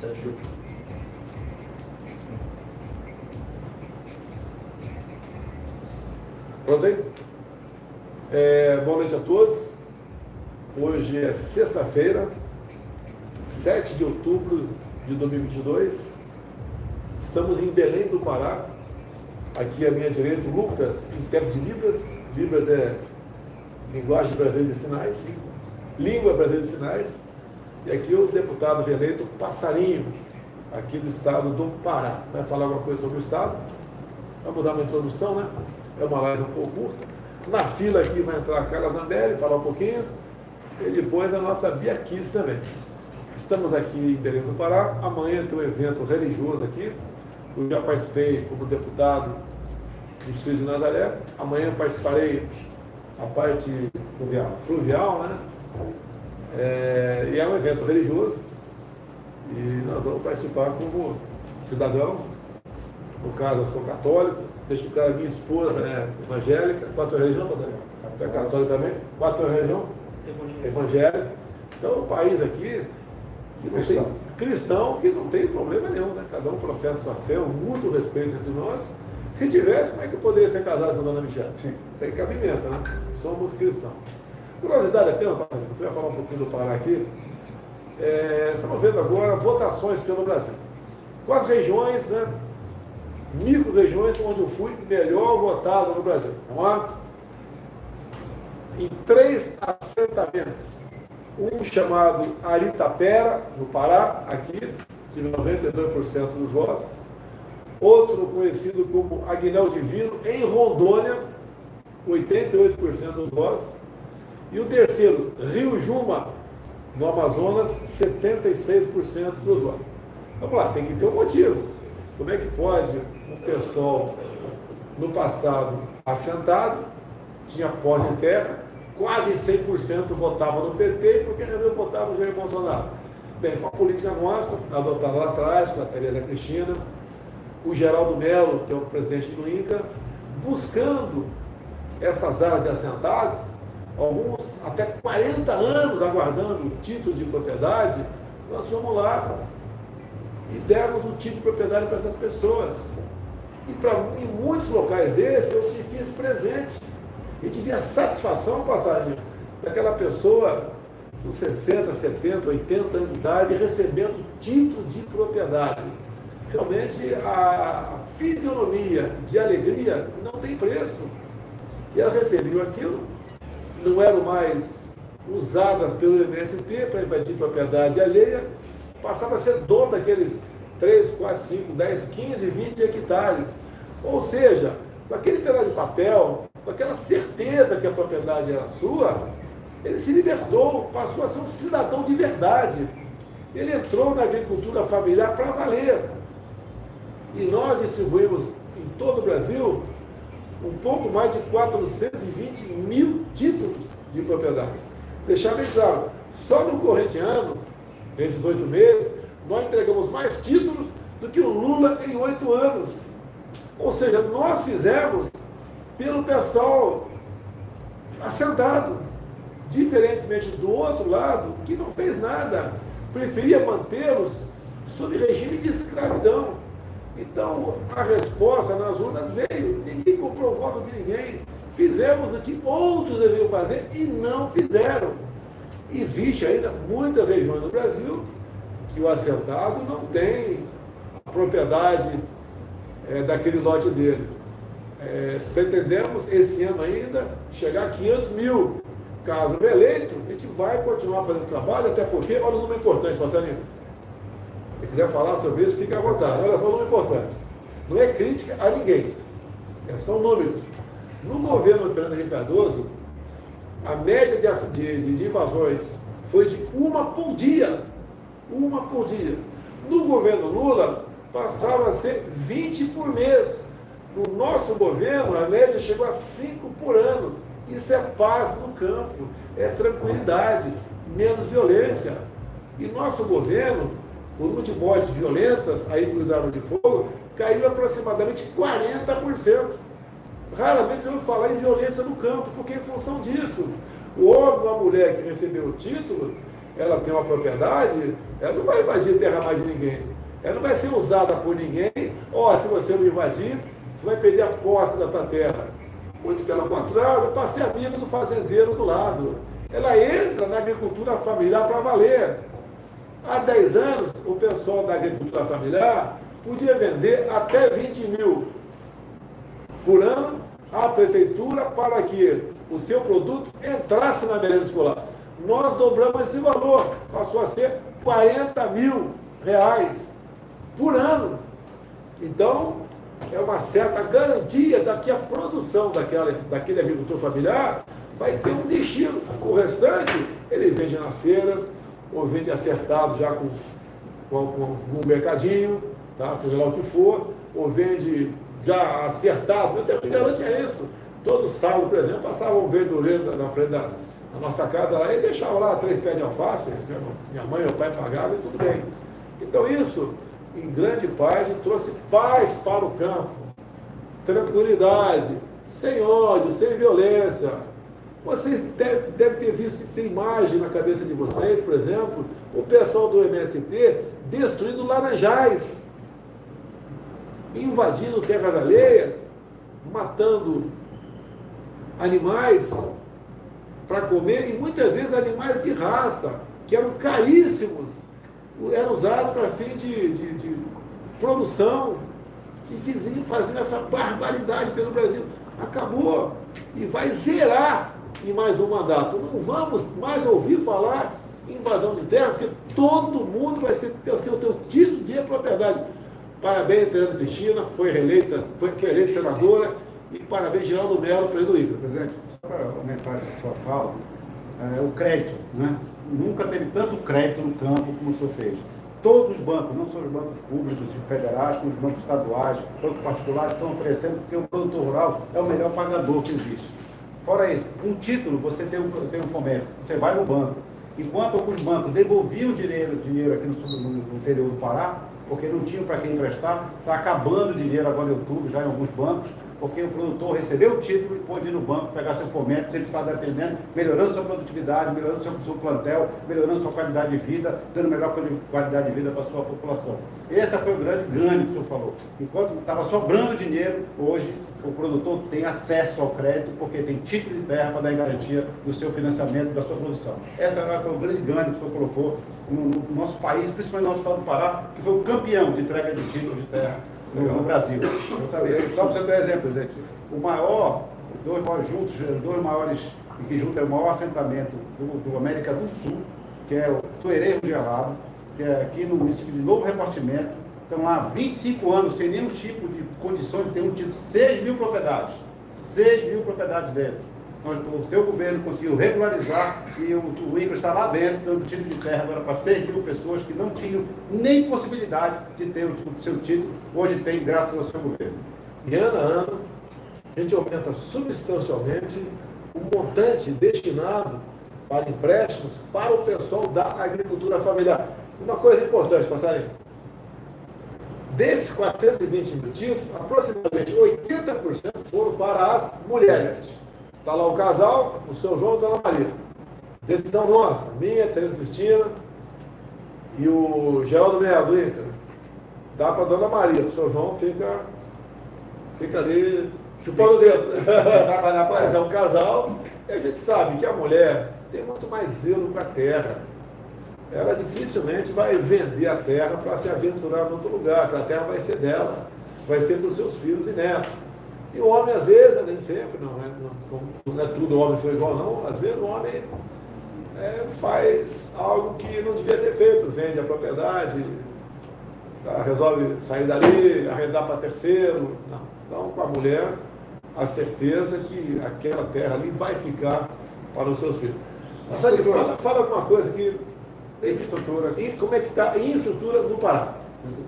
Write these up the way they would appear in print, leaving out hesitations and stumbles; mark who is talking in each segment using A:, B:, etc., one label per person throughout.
A: 7 de outubro.
B: Pronto aí? Boa noite a todos. Hoje é sexta-feira, 7 de outubro de 2022. Estamos em Belém do Pará. Aqui à minha direita, o Lucas, intérprete de Libras. Libras é linguagem brasileira de sinais, língua brasileira de sinais. E aqui o deputado reeleito Passarinho, aqui do estado do Pará. Vai falar alguma coisa sobre o estado. Vamos dar uma introdução, né? É uma live um pouco curta. Na fila aqui vai entrar a Carla Zambelli, falar um pouquinho. E depois a nossa Bia Kiss também. Estamos aqui em Belém do Pará. Amanhã tem um evento religioso aqui. Eu já participei como deputado do Distrito de Nazaré. Amanhã participarei a parte fluvial, né? E é um evento religioso. E nós vamos participar como cidadão. No caso, eu sou católico. Deixa o cara, minha esposa é evangélica. Qual a tua religião, Passarinho? É católica também? Qual a tua religião? Evangélica. Então, o país aqui, que não tem, cristão, que não tem problema nenhum, né? Cada um professa sua fé, muito respeito entre nós. Se tivesse, como é que eu poderia ser casado com a dona Michele? Sim. Tem cabimento, né? Somos cristãos. Curiosidade apenas, Passarinho, você vai falar um pouquinho do Pará aqui. Estamos vendo agora votações pelo Brasil. Com as regiões, né? Micro-regiões onde eu fui melhor votado no Brasil. Vamos lá? Em 3 assentamentos. Um chamado Aritapera, no Pará, aqui, tive 92% dos votos. Outro conhecido como Aguinel Divino, em Rondônia, 88% dos votos. E o terceiro, Rio Juma, no Amazonas, 76% dos votos. Vamos lá, tem que ter um motivo. Como é que pode um pessoal, no passado, assentado, tinha posse de terra, quase 100% votava no PT, porque resolveu votar no Jair Bolsonaro? Bem, foi uma política nossa, adotada lá atrás, com a Tereza Cristina, o Geraldo Mello, que é o presidente do INCRA, buscando essas áreas de assentados, alguns até 40 anos aguardando o título de propriedade. Nós fomos lá e demos o título de propriedade para essas pessoas. E em muitos locais desses eu me fiz presente. E tive a satisfação, Passarinho, daquela pessoa com 60, 70, 80 anos de idade recebendo título de propriedade. Realmente a fisionomia de alegria não tem preço. E elas recebiam aquilo, não eram mais usadas pelo MST para invadir propriedade alheia, passava a ser dono daqueles 3, 4, 5, 10, 15, 20 hectares. Ou seja, com aquele pedaço de papel, com aquela certeza que a propriedade era sua, ele se libertou, passou a ser um cidadão de verdade. Ele entrou na agricultura familiar para valer. E nós distribuímos em todo o Brasil um pouco mais de 420 mil títulos de propriedade. Deixar bem claro, só no corrente ano, nesses 8 meses, nós entregamos mais títulos do que o Lula em 8 anos. Ou seja, nós fizemos pelo pessoal assentado, diferentemente do outro lado, que não fez nada, preferia mantê-los sob regime de escravidão. Então, a resposta nas urnas veio, ninguém comprou o voto de ninguém. Fizemos o que outros deveriam fazer e não fizeram. Existe ainda muitas regiões do Brasil que o assentado não tem a propriedade daquele lote dele. Pretendemos esse ano ainda chegar a 500 mil. Caso eleito, a gente vai continuar fazendo trabalho, até porque, olha o número importante, Passarinho. Se quiser falar sobre isso, fique à vontade. Olha só o número importante. Não é crítica a ninguém. São números. No governo do Fernando Henrique Cardoso, a média de invasões foi de 1 por dia. 1 por dia. No governo Lula, passava a ser 20 por mês. No nosso governo, a média chegou a 5 por ano. Isso é paz no campo, é tranquilidade, menos violência. E nosso governo, o número de mortes violentas, aí por arma de fogo, caiu aproximadamente 40%. Raramente você vai falar em violência no campo, porque em função disso, o homem ou a mulher que recebeu o título, ela tem uma propriedade, ela não vai invadir terra mais de ninguém. Ela não vai ser usada por ninguém. Ó, se você não invadir, você vai perder a posse da tua terra. Muito pelo contrário, para ser amigo do fazendeiro do lado. Ela entra na agricultura familiar para valer. Há 10 anos, o pessoal da agricultura familiar podia vender até 20 mil por ano à prefeitura para que o seu produto entrasse na merenda escolar. Nós dobramos esse valor, passou a ser 40 mil reais por ano. Então, é uma certa garantia de que a produção daquele agricultor familiar vai ter um destino. O restante, ele vende nas feiras, ou vende acertado já com um mercadinho, tá? Seja lá o que for, ou vende já acertado. Eu até me garanto isso. Todo sábado, por exemplo, passava um verdureiro na frente da nossa casa lá e deixava lá 3 pés de alface, minha mãe e meu pai pagavam e tudo bem. Então isso, em grande parte, trouxe paz para o campo, tranquilidade, sem ódio, sem violência. Vocês devem ter visto que tem imagem na cabeça de vocês, por exemplo, o pessoal do MST destruindo laranjais, invadindo terras alheias, matando animais para comer, e muitas vezes animais de raça, que eram caríssimos, eram usados para fim de produção, e faziam essa barbaridade pelo Brasil. Acabou e vai zerar em mais um mandato. Não vamos mais ouvir falar em invasão de terra, porque todo mundo vai ter o seu título de propriedade. Parabéns, Tereza Cristina, foi eleita senadora, e parabéns, Geraldo Melo, presidente do ICA.
A: Presidente, só para aumentar essa sua fala, o crédito, né? Nunca teve tanto crédito no campo como o senhor fez. Todos os bancos, não só os bancos públicos e federais, como os bancos estaduais, bancos particulares, estão oferecendo, porque o produtor rural é o melhor pagador que existe. Fora isso, um título, você tem um fomento, você vai no banco. Enquanto alguns bancos devolviam dinheiro aqui no interior do Pará, porque não tinham para quem emprestar, está acabando o dinheiro agora em outubro, já em alguns bancos, porque o produtor recebeu o título e pôde ir no banco pegar seu fomento, sem precisar dependendo, melhorando sua produtividade, melhorando seu plantel, melhorando sua qualidade de vida, dando melhor qualidade de vida para a sua população. Esse foi o grande ganho que o senhor falou. Enquanto estava sobrando dinheiro, hoje o produtor tem acesso ao crédito, porque tem título de terra para dar garantia do seu financiamento, da sua produção. Essa foi o grande ganho que o senhor colocou no nosso país, principalmente no nosso estado do Pará, que foi o campeão de entrega de título de terra no Brasil. Só para você ter um exemplo, gente, os dois maiores, que juntam é o maior assentamento do América do Sul, que é o Tuerê Gelado, que é aqui no município de Novo Repartimento. Estão lá há 25 anos sem nenhum tipo de condição de ter um título, 6 mil propriedades. 6 mil propriedades dentro. Então, o seu governo conseguiu regularizar e o INCRA está lá dentro, dando título de terra agora para 6 mil pessoas que não tinham nem possibilidade de ter o seu título. Hoje tem, graças ao seu governo.
B: E ano a ano, a gente aumenta substancialmente o montante destinado para empréstimos para o pessoal da agricultura familiar. Uma coisa importante, passarinho. Desses 420 mil títulos, aproximadamente 80% foram para as mulheres. Está lá o casal, o seu João e a Dona Maria. Decisão nossa, minha, Tereza Cristina e o Geraldo Melo do INCRA. Dá para a Dona Maria, o seu João fica ali chupando o dedo. Mas é um casal, e a gente sabe que a mulher tem muito mais zelo com a terra. Ela dificilmente vai vender a terra para se aventurar em outro lugar, porque a terra vai ser dela, vai ser dos seus filhos e netos. E o homem, às vezes, nem sempre, não é tudo homem ser igual, não. Às vezes o homem faz algo que não devia ser feito, vende a propriedade, resolve sair dali, arrendar para terceiro. Não. Então, com a mulher, a certeza que aquela terra ali vai ficar para os seus filhos. Fala alguma coisa que infraestrutura. E como é que está a infraestrutura no Pará?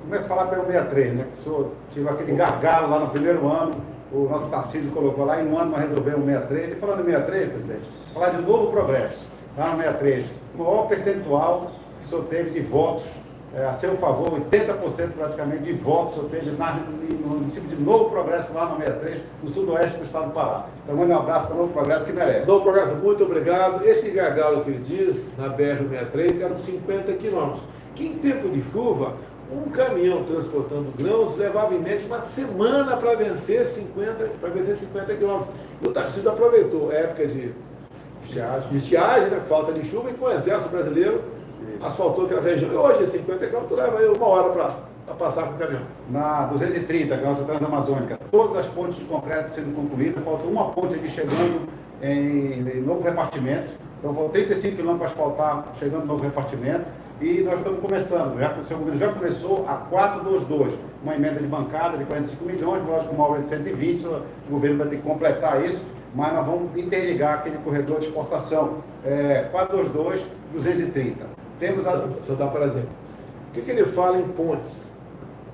A: Começa a falar pelo 63, né? Que o senhor tirou aquele gargalo lá no primeiro ano, o nosso Tarcísio colocou lá, e no ano nós resolvemos o 63. E falando em 63, presidente, falar de Novo Progresso, lá no 63, o maior percentual que o senhor teve de votos a seu favor, 80% praticamente de votos, ou seja, no município de Novo Progresso, lá no 63, no sudoeste do estado do Pará. Então, manda um abraço para o Novo Progresso, que merece.
B: Novo Progresso, muito obrigado. Esse gargalo que ele diz, na BR-63, eram 50 quilômetros, que em tempo de chuva, um caminhão transportando grãos levava em média uma semana para vencer 50 quilômetros. E o Tarcísio aproveitou a época de estiagem, né, falta de chuva, e com o Exército Brasileiro asfaltou aquela região. E hoje, 50 quilômetros leva aí 1 hora para passar com o caminhão.
A: Na 230, que é a nossa Transamazônica, todas as pontes de concreto sendo concluídas, falta uma ponte aqui chegando em novo repartimento. Então, faltam 35 quilômetros para asfaltar, chegando no novo repartimento. E nós estamos começando, o seu governo já começou a 422, uma emenda de bancada de 45 milhões, lógico, uma obra de 120, o governo vai ter que completar isso, mas nós vamos interligar aquele corredor de exportação, 422, 230. Temos a...
B: Só dá para exemplo. O que ele fala em pontes?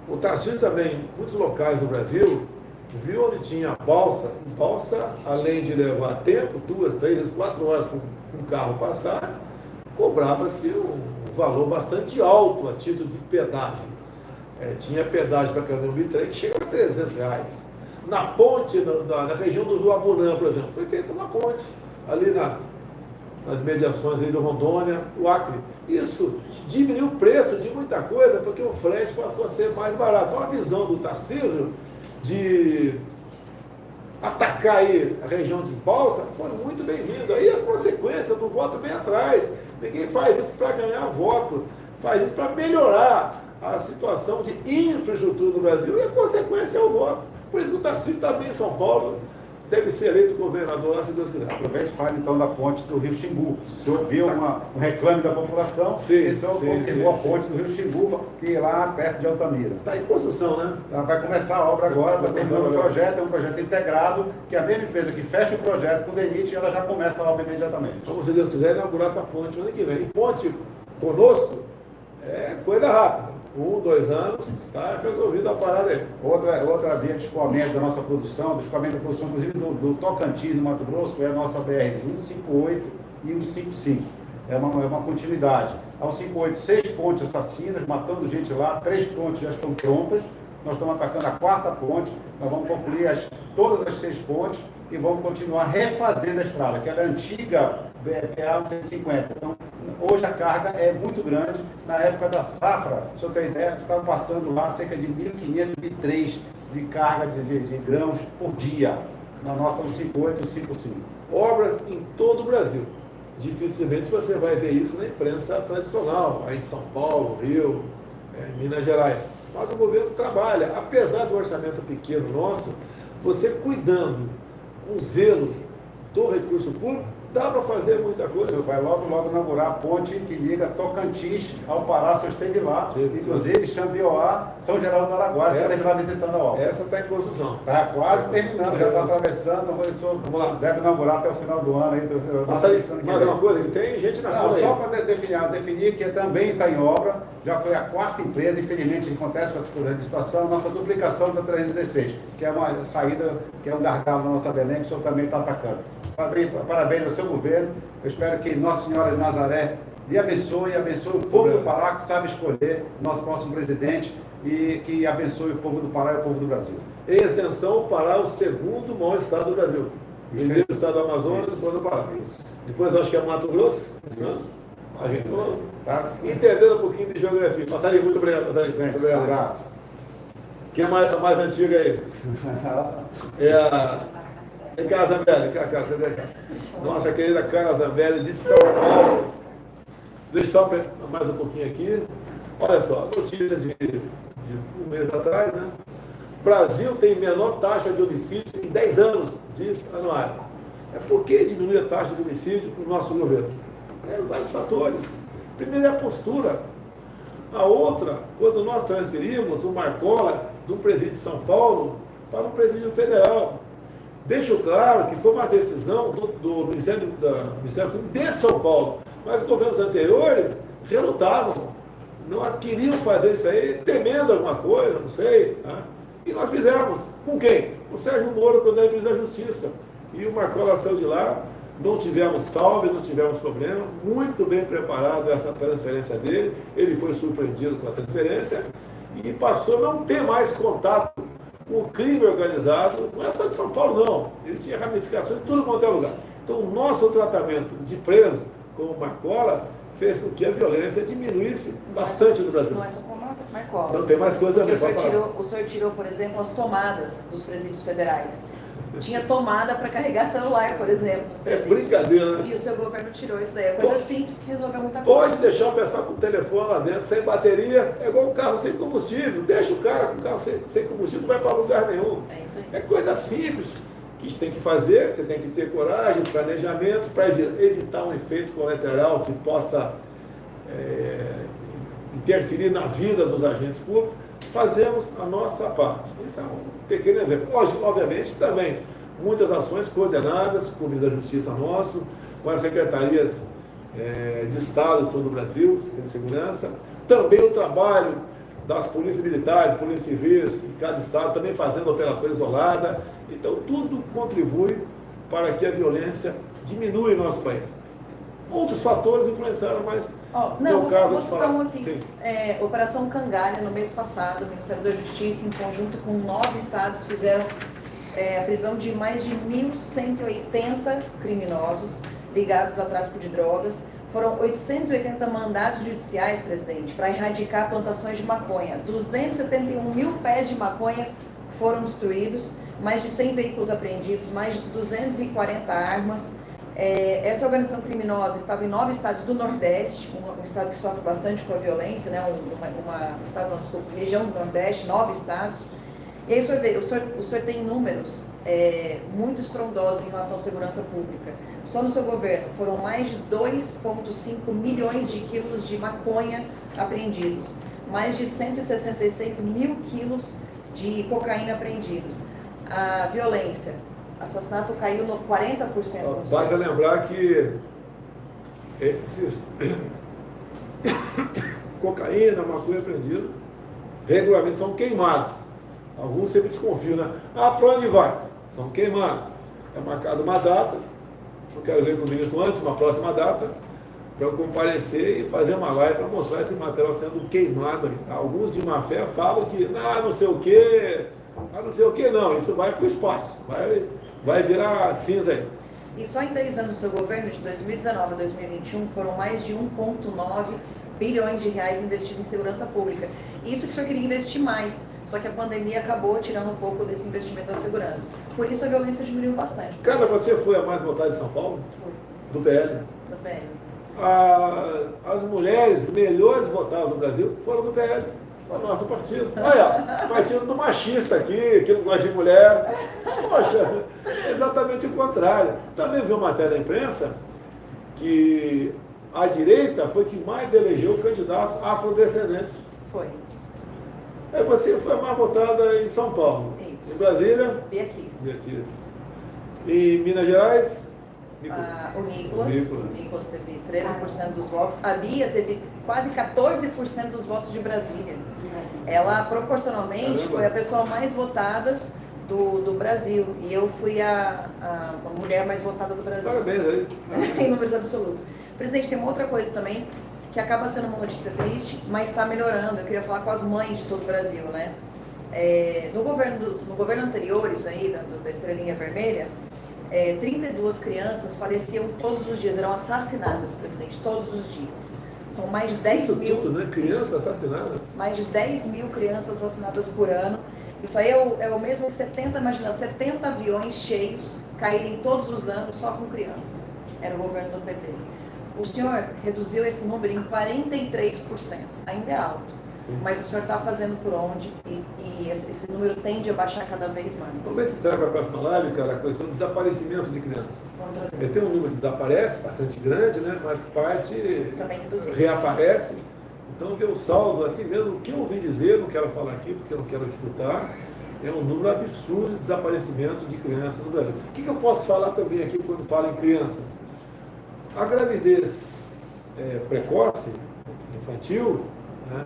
B: O Tarcísio também, em muitos locais do Brasil, viu onde tinha balsa. Balsa, além de levar tempo, 2, 3, 4 horas para um carro passar, cobrava-se um valor bastante alto a título de pedágio. Tinha pedágio para caminhão bitrem que chegava a R$300. Na ponte, na região do Rio Abunã, por exemplo, foi feita uma ponte ali nas mediações ali do Rondônia, o Acre. Isso diminuiu o preço de muita coisa, porque o frete passou a ser mais barato. Então a visão do Tarcísio de atacar aí a região de balsa foi muito bem-vindo. Aí a consequência do voto vem atrás. Ninguém faz isso para ganhar voto, faz isso para melhorar a situação de infraestrutura no Brasil, e a consequência é o voto. Por isso que o Tarcísio está bem em São Paulo, deve ser eleito governador lá, se Deus quiser.
A: Aproveite e fale então da ponte do Rio Xingu. O senhor viu um reclame da população,
B: sim,
A: e o senhor confirmou a ponte do Rio Xingu, que é lá perto de Altamira.
B: Está em construção, né?
A: Vai começar a obra agora, está terminando o projeto, é um projeto integrado, que a mesma empresa que fecha o projeto com o DENIT, ela já começa a obra imediatamente.
B: Então, se Deus quiser, inaugurar essa ponte no ano que vem. E ponte conosco é coisa rápida. 1, 2 anos, está resolvida a parada aí.
A: Outra via de escoamento da nossa produção, inclusive do Tocantins, no Mato Grosso, é a nossa BR-158 e 155. É uma continuidade. A 158, 6 pontes assassinas, matando gente lá, 3 pontes já estão prontas. Nós estamos atacando a 4ª ponte, nós vamos concluir todas as 6 pontes e vamos continuar refazendo a estrada, que era a antiga BR-150. Então, hoje a carga é muito grande. Na época da safra, se eu ter ideia, estava passando lá cerca de 1.500 bitrês de carga de grãos por dia, na nossa 158 e 155.
B: Obras em todo o Brasil. Dificilmente você vai ver isso na imprensa tradicional, aí em São Paulo, Rio, Minas Gerais. Mas o governo trabalha, apesar do orçamento pequeno nosso, você cuidando com zelo do recurso público, dá para fazer muita coisa.
A: Você vai logo inaugurar a ponte que liga Tocantins ao Pará, você esteve lá, inclusive Xambioá, São Geraldo do Araguaia, você deve estar visitando a obra.
B: Essa está em construção.
A: Está quase terminando, já está atravessando, vamos lá, deve inaugurar até o final do ano.
B: Mas uma coisa, tem gente na
A: fila. Só para definir que também está em obra, já foi a 4ª empresa, infelizmente acontece com essa coisa de licitação, nossa duplicação da 316, que é uma saída, que é um gargalo da nossa Belém, que o senhor também está atacando. Parabéns ao seu governo. Eu espero que Nossa Senhora de Nazaré lhe abençoe o povo do Pará, que sabe escolher nosso próximo presidente, e que abençoe o povo do Pará e o povo do Brasil.
B: Em extensão, o Pará é o 2º maior estado do Brasil. Primeiro o estado do Amazonas, depois do Pará. Depois acho que é Mato Grosso. Tá? Entendendo um pouquinho de geografia. Passarinho, muito obrigado, Passarinho.
A: Muito obrigado. Um abraço.
B: Quem é mais antiga aí? É a Carla Zambelli. Nossa querida Carla Zambelli de São Paulo. Deixa eu só mais um pouquinho aqui. Olha só, notícia de um mês atrás, né? Brasil tem menor taxa de homicídio em 10 anos, diz Anuário. Por que diminuir a taxa de homicídio no nosso governo? Vários fatores. Primeiro é a postura. A outra, quando nós transferimos o Marcola do presídio de São Paulo para o presídio federal. Deixo claro que foi uma decisão do Ministério Público de São Paulo, mas os governos anteriores relutavam, não queriam fazer isso aí, temendo alguma coisa, não sei. Tá? E nós fizemos. Com quem? O Sérgio Moro, quando era ministro da Justiça. E o Marcola saiu de lá não tivemos salve, não tivemos problema, muito bem preparado essa transferência dele, ele foi surpreendido com a transferência e passou a não ter mais contato com o crime organizado, não é só de São Paulo não, ele tinha ramificações em tudo quanto é lugar. Então o nosso tratamento de preso como Marcola fez com que a violência diminuísse bastante no Brasil.
C: Não é só com Marcola.
B: Não tem mais coisa também.
C: O senhor tirou, por exemplo, as tomadas dos presídios federais. Tinha tomada para carregar celular, por exemplo.
B: É brincadeira, né?
C: E o seu governo tirou isso daí. É coisa simples que resolveu muita coisa.
B: Pode deixar o pessoal com o telefone lá dentro, sem bateria, é igual um carro sem combustível. Deixa o cara com o carro sem combustível, não vai para lugar nenhum.
C: É isso aí.
B: É coisa simples que você tem que fazer, você tem que ter coragem, planejamento, para evitar um efeito colateral que possa interferir na vida dos agentes públicos. Fazemos a nossa parte. Isso é um pequeno exemplo. Hoje, obviamente, também muitas ações coordenadas com o Ministério da Justiça nosso, com as secretarias de Estado de todo o Brasil, de segurança. Também o trabalho das polícias militares, polícias civis, em cada estado, também fazendo operações isoladas. Então, tudo contribui para que a violência diminua em nosso país. Outros fatores influenciaram, mas
C: vou citar um aqui. Operação Cangalha, no mês passado, o Ministério da Justiça, em conjunto com 9 estados, fizeram a prisão de mais de 1.180 criminosos ligados ao tráfico de drogas. Foram 880 mandados judiciais, presidente, para erradicar plantações de maconha. 271 mil pés de maconha foram destruídos, mais de 100 veículos apreendidos, mais de 240 armas. Essa organização criminosa estava em 9 estados do Nordeste, um estado que sofre bastante com a violência, né? Região do Nordeste, 9 estados. E aí o senhor tem números muito estrondosos em relação à segurança pública. Só no seu governo foram mais de 2,5 milhões de quilos de maconha apreendidos, mais de 166 mil quilos de cocaína apreendidos. A violência, assassinato caiu no 40%.
B: Basta lembrar que esses cocaína, maconha apreendido, regularmente são queimados. Alguns sempre desconfiam, né? Para onde vai? São queimados. É marcada uma data, eu quero ver com o ministro antes, uma próxima data, para eu comparecer e fazer uma live para mostrar esse material sendo queimado. Alguns de má fé falam que, não sei o quê, não sei o quê, não, isso vai para o espaço, vai virar cinza aí.
C: E só em 3 anos do seu governo, de 2019 a 2021, foram mais de 1,9 bilhões de reais investidos em segurança pública. Isso que o senhor queria investir mais, só que a pandemia acabou tirando um pouco desse investimento da segurança. Por isso a violência diminuiu bastante.
B: Cara, você foi a mais votada de São Paulo?
C: Foi.
B: Do PL?
C: Do PL.
B: As mulheres melhores votadas no Brasil foram do PL, do nosso partido. Olha, partido do machista aqui, que não gosta de mulher. Poxa, é exatamente o contrário. Também viu matéria da imprensa que a direita foi que mais elegeu candidatos afrodescendentes.
C: Foi.
B: Você foi a mais votada em São Paulo.
C: Isso.
B: Em Brasília?
C: Bia Kicis.
B: Em Minas Gerais?
C: O Nicolas teve 13% dos votos. A Bia teve quase 14% dos votos de Brasília. Ela, proporcionalmente, foi a pessoa mais votada do Brasil. E eu fui a mulher mais votada do Brasil.
B: Parabéns aí.
C: Em números absolutos. Presidente, tem uma outra coisa também, que acaba sendo uma notícia triste, mas está melhorando. Eu queria falar com as mães de todo o Brasil, né? No governo anteriores aí, da Estrelinha Vermelha, 32 crianças faleciam todos os dias, eram assassinadas, presidente, todos os dias. São mais de 10 mil...
B: Isso tudo, né? Criança assassinada?
C: Mais de 10 mil crianças assassinadas por ano. Isso aí é o mesmo que 70 aviões cheios caírem todos os anos só com crianças. Era o governo do PT. O senhor reduziu esse número em 43%. Ainda é alto. Mas o senhor está fazendo por onde e esse número tende a baixar cada vez mais.
B: Vamos ver se traga para a próxima live, cara, a questão do desaparecimento de crianças.
C: Vamos trazer.
B: Tem um número que desaparece, bastante grande, né? Mas parte
C: também reduziu.
B: Reaparece. Então, ver o saldo, assim mesmo, o que eu ouvi dizer, não quero falar aqui porque eu não quero escutar, é um número absurdo de desaparecimento de crianças no Brasil. O que eu posso falar também aqui quando falo em crianças? A gravidez precoce, infantil, né?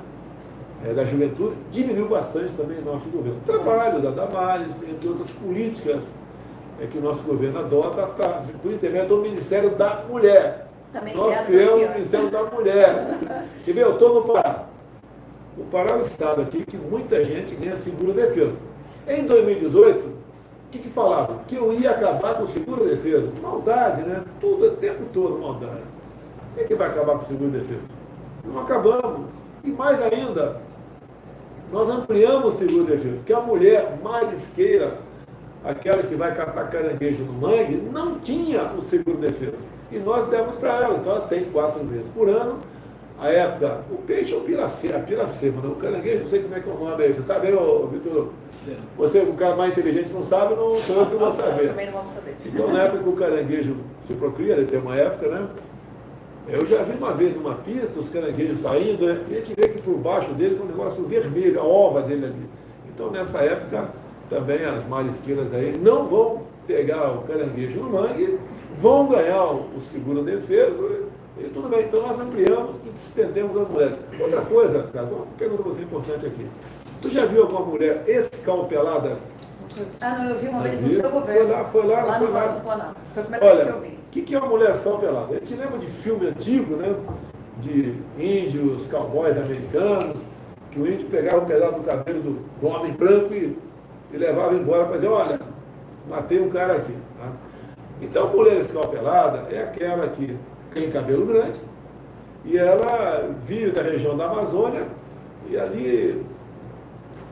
B: Da juventude, diminuiu bastante também no nosso governo. O trabalho da Damares, entre outras políticas é que o nosso governo adota por intermédio do Ministério da Mulher.
C: Também
B: Nós criamos o Ministério da Mulher. Quer ver? Eu estou no Pará. O Pará é um estado aqui que muita gente ganha seguro-defesa. Em 2018, o que falavam? Que eu ia acabar com o seguro-defesa. Maldade, né? Tudo, o tempo todo maldade. Quem é que vai acabar com o seguro-defesa? Não acabamos. E mais ainda, nós ampliamos o seguro-defesa, que a mulher marisqueira, aquela que vai catar caranguejo no mangue, não tinha o seguro-defesa. E nós demos para ela. Então ela tem 4 vezes por ano. A época, o peixe é a piracema, né? O caranguejo, não sei como é que é o nome aí. Você sabe, Vitor? Você, o cara mais inteligente, não sabe, não sou eu que vou saber.
C: Também não vamos saber.
B: Então, na época que o caranguejo se procria, tem uma época, né? Eu já vi uma vez numa pista, os caranguejos saindo, né? E a gente vê que por baixo deles é um negócio vermelho, a ova dele ali. Então, nessa época, também as marisqueiras aí não vão pegar o caranguejo no mangue, vão ganhar o seguro-defesa. E tudo bem, então nós ampliamos e estendemos as mulheres. Outra coisa, cara, uma pergunta você importante aqui. Tu já viu alguma mulher escalpelada?
C: Não, eu vi uma vez no seu governo.
B: Foi lá.
C: Lá no Palácio do Planalto. Foi a primeira vez que eu vi.
B: O que é uma mulher escalpelada? A gente lembra de filme antigo, né? De índios, cowboys americanos, que o índio pegava um pedaço do cabelo do homem branco e levava embora para dizer, olha, matei um cara aqui. Tá? Então, mulher escalpelada é aquela que tem cabelo grande, e ela vive da região da Amazônia, e ali,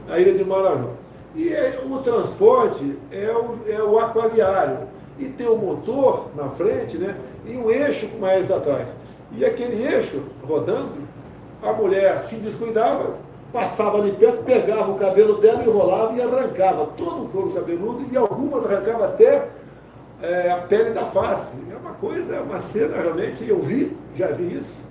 B: na ilha de Marajó. E o transporte é o aquaviário, e tem o motor na frente, né, e um eixo mais atrás. E aquele eixo rodando, a mulher se descuidava, passava ali perto, pegava o cabelo dela, enrolava e arrancava todo o couro cabeludo, e algumas arrancavam até a pele da face. É uma coisa, é uma cena realmente, já vi isso.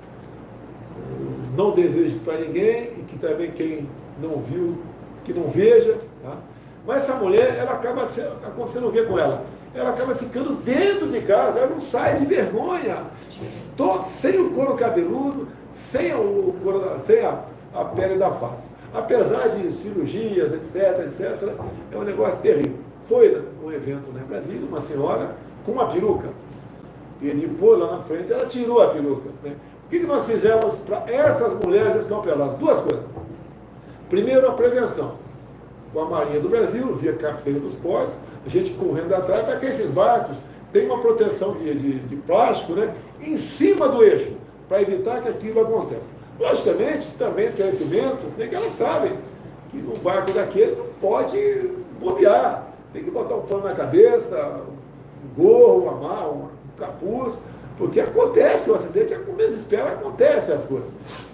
B: Não desejo para ninguém, e que também quem não viu, que não veja. Tá? Mas essa mulher, ela acaba acontecendo o que com ela? Ela acaba ficando dentro de casa, ela não sai de vergonha, sem o couro cabeludo, sem a pele da face. Apesar de cirurgias, etc., é um negócio terrível. Foi um evento em Brasília, uma senhora com uma peruca. E depois, lá na frente, ela tirou a peruca. Né? O que nós fizemos para essas mulheres escalpeladas? 2 coisas. Primeiro, a prevenção. Com a Marinha do Brasil, via Capitania dos Portos, a gente correndo atrás para que esses barcos tenham uma proteção de plástico, né, em cima do eixo, para evitar que aquilo aconteça. Logicamente, também esclarecimentos, né, que elas sabem que um barco daquele não pode bobear. Tem que botar um pano na cabeça, um gorro, um capuz, porque acontece o acidente, com menos espera, acontece as coisas.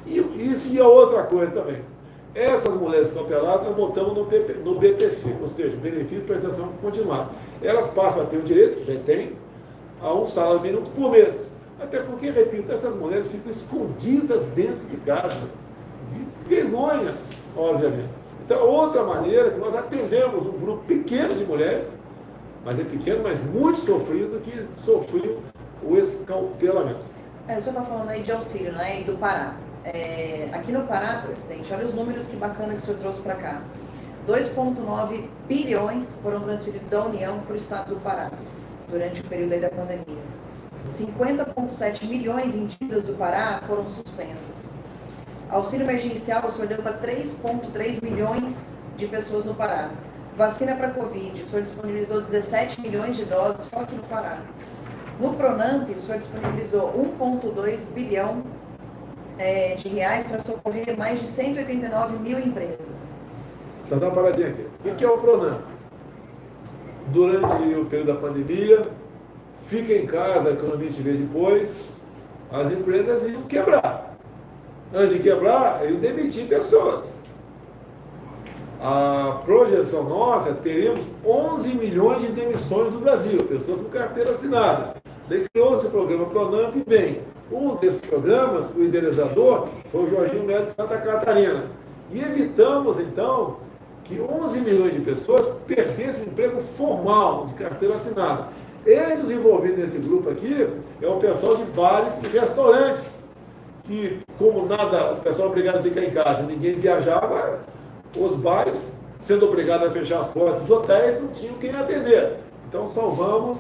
B: E a outra coisa também. Essas mulheres escalpeladas nós botamos no BPC, ou seja, benefício de prestação continuada. Elas passam a ter o direito, já tem, a um salário mínimo por mês. Até porque, repito, essas mulheres ficam escondidas dentro de casa, de vergonha, obviamente. Então, outra maneira que nós atendemos um grupo pequeno de mulheres, mas é pequeno, mas muito sofrido, que sofreu o escalpelamento.
C: O senhor está falando aí de auxílio, né, e do Pará. Aqui no Pará, presidente, olha os números que bacana que o senhor trouxe para cá. 2,9 bilhões foram transferidos da União para o estado do Pará, durante o período aí da pandemia. 50,7 milhões em dívidas do Pará foram suspensas. Auxílio emergencial, o senhor deu para 3,3 milhões de pessoas no Pará. Vacina para Covid, o senhor disponibilizou 17 milhões de doses só aqui no Pará. No Pronamp, o senhor disponibilizou 1,2 bilhão de reais para socorrer mais de 189 mil empresas.
B: Então dá uma paradinha aqui. O que é o Pronamp? Durante o período da pandemia, fica em casa, a economia te vê depois, as empresas iam quebrar. Antes de quebrar, iam demitir pessoas. A projeção nossa, teremos 11 milhões de demissões no Brasil, pessoas com carteira assinada. Daí criou-se o programa Pronamp e bem. Um desses programas, o idealizador, foi o Jorginho Melo de Santa Catarina. E evitamos, então, que 11 milhões de pessoas perdessem o emprego formal, de carteira assinada. Eles envolvidos nesse grupo aqui é o pessoal de bares e restaurantes, que, como nada, o pessoal é obrigado a ficar em casa, ninguém viajava, os bares, sendo obrigados a fechar as portas dos hotéis, não tinham quem atender. Então salvamos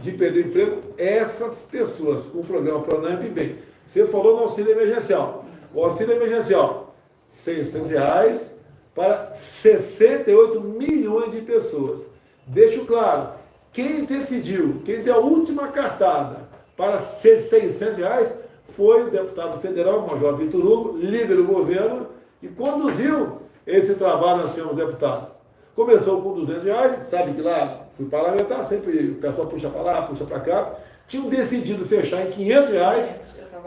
B: de perder o emprego essas pessoas com o programa Pronamp bem. Você falou no auxílio emergencial. O auxílio emergencial, R$600 para 68 milhões de pessoas. Deixo claro, quem decidiu, quem deu a última cartada para ser R$600 foi o deputado federal, Major Vitor Hugo, líder do governo, e conduziu esse trabalho nas câmaras de deputados. Começou com R$200, sabe que lá fui parlamentar, sempre o pessoal puxa para lá, puxa para cá. Tinham decidido fechar em R$500,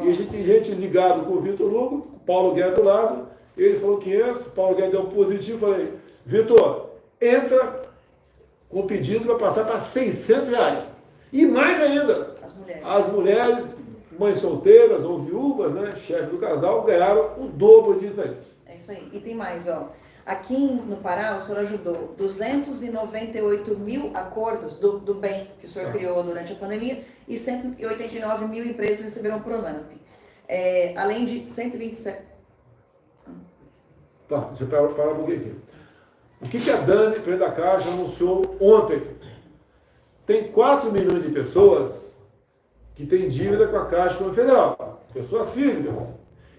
B: e a gente tem gente ligado com o Vitor Hugo, o Paulo Guedes do lado, ele falou 500, o Paulo Guedes deu positivo, falei, Vitor, entra com o pedido para passar para R$600. E mais ainda, as mulheres, mães solteiras ou viúvas, né, chefe do casal, ganharam o dobro disso aí.
C: É isso aí. E tem mais, ó. Aqui no Pará, o senhor ajudou 298 mil acordos do bem que o senhor criou durante a pandemia e 189 mil empresas receberam Pronamp. Além de 127...
B: Tá, deixa eu parar um pouquinho aqui. O que a Dani, presidente da Caixa, anunciou ontem? Tem 4 milhões de pessoas que têm dívida com a Caixa Federal, pessoas físicas,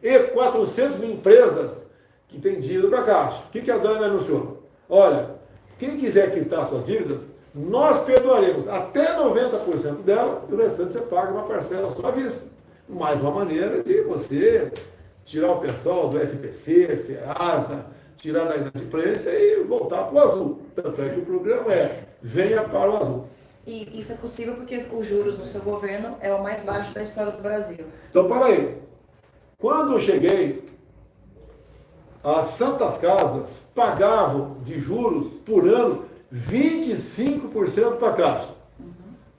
B: e 400 mil empresas que têm dívida com a Caixa. O que a Dani anunciou? Olha, quem quiser quitar suas dívidas, nós perdoaremos até 90% dela e o restante você paga uma parcela à sua vista. Mais uma maneira de você tirar o pessoal do SPC, Serasa, tirar da inadimplência e voltar para o azul. Tanto é que o programa venha para o azul.
C: E isso é possível porque os juros no seu governo é o mais baixo da história do Brasil.
B: Então, para aí. Quando eu cheguei, as Santas Casas pagavam de juros por ano 25% para a Caixa.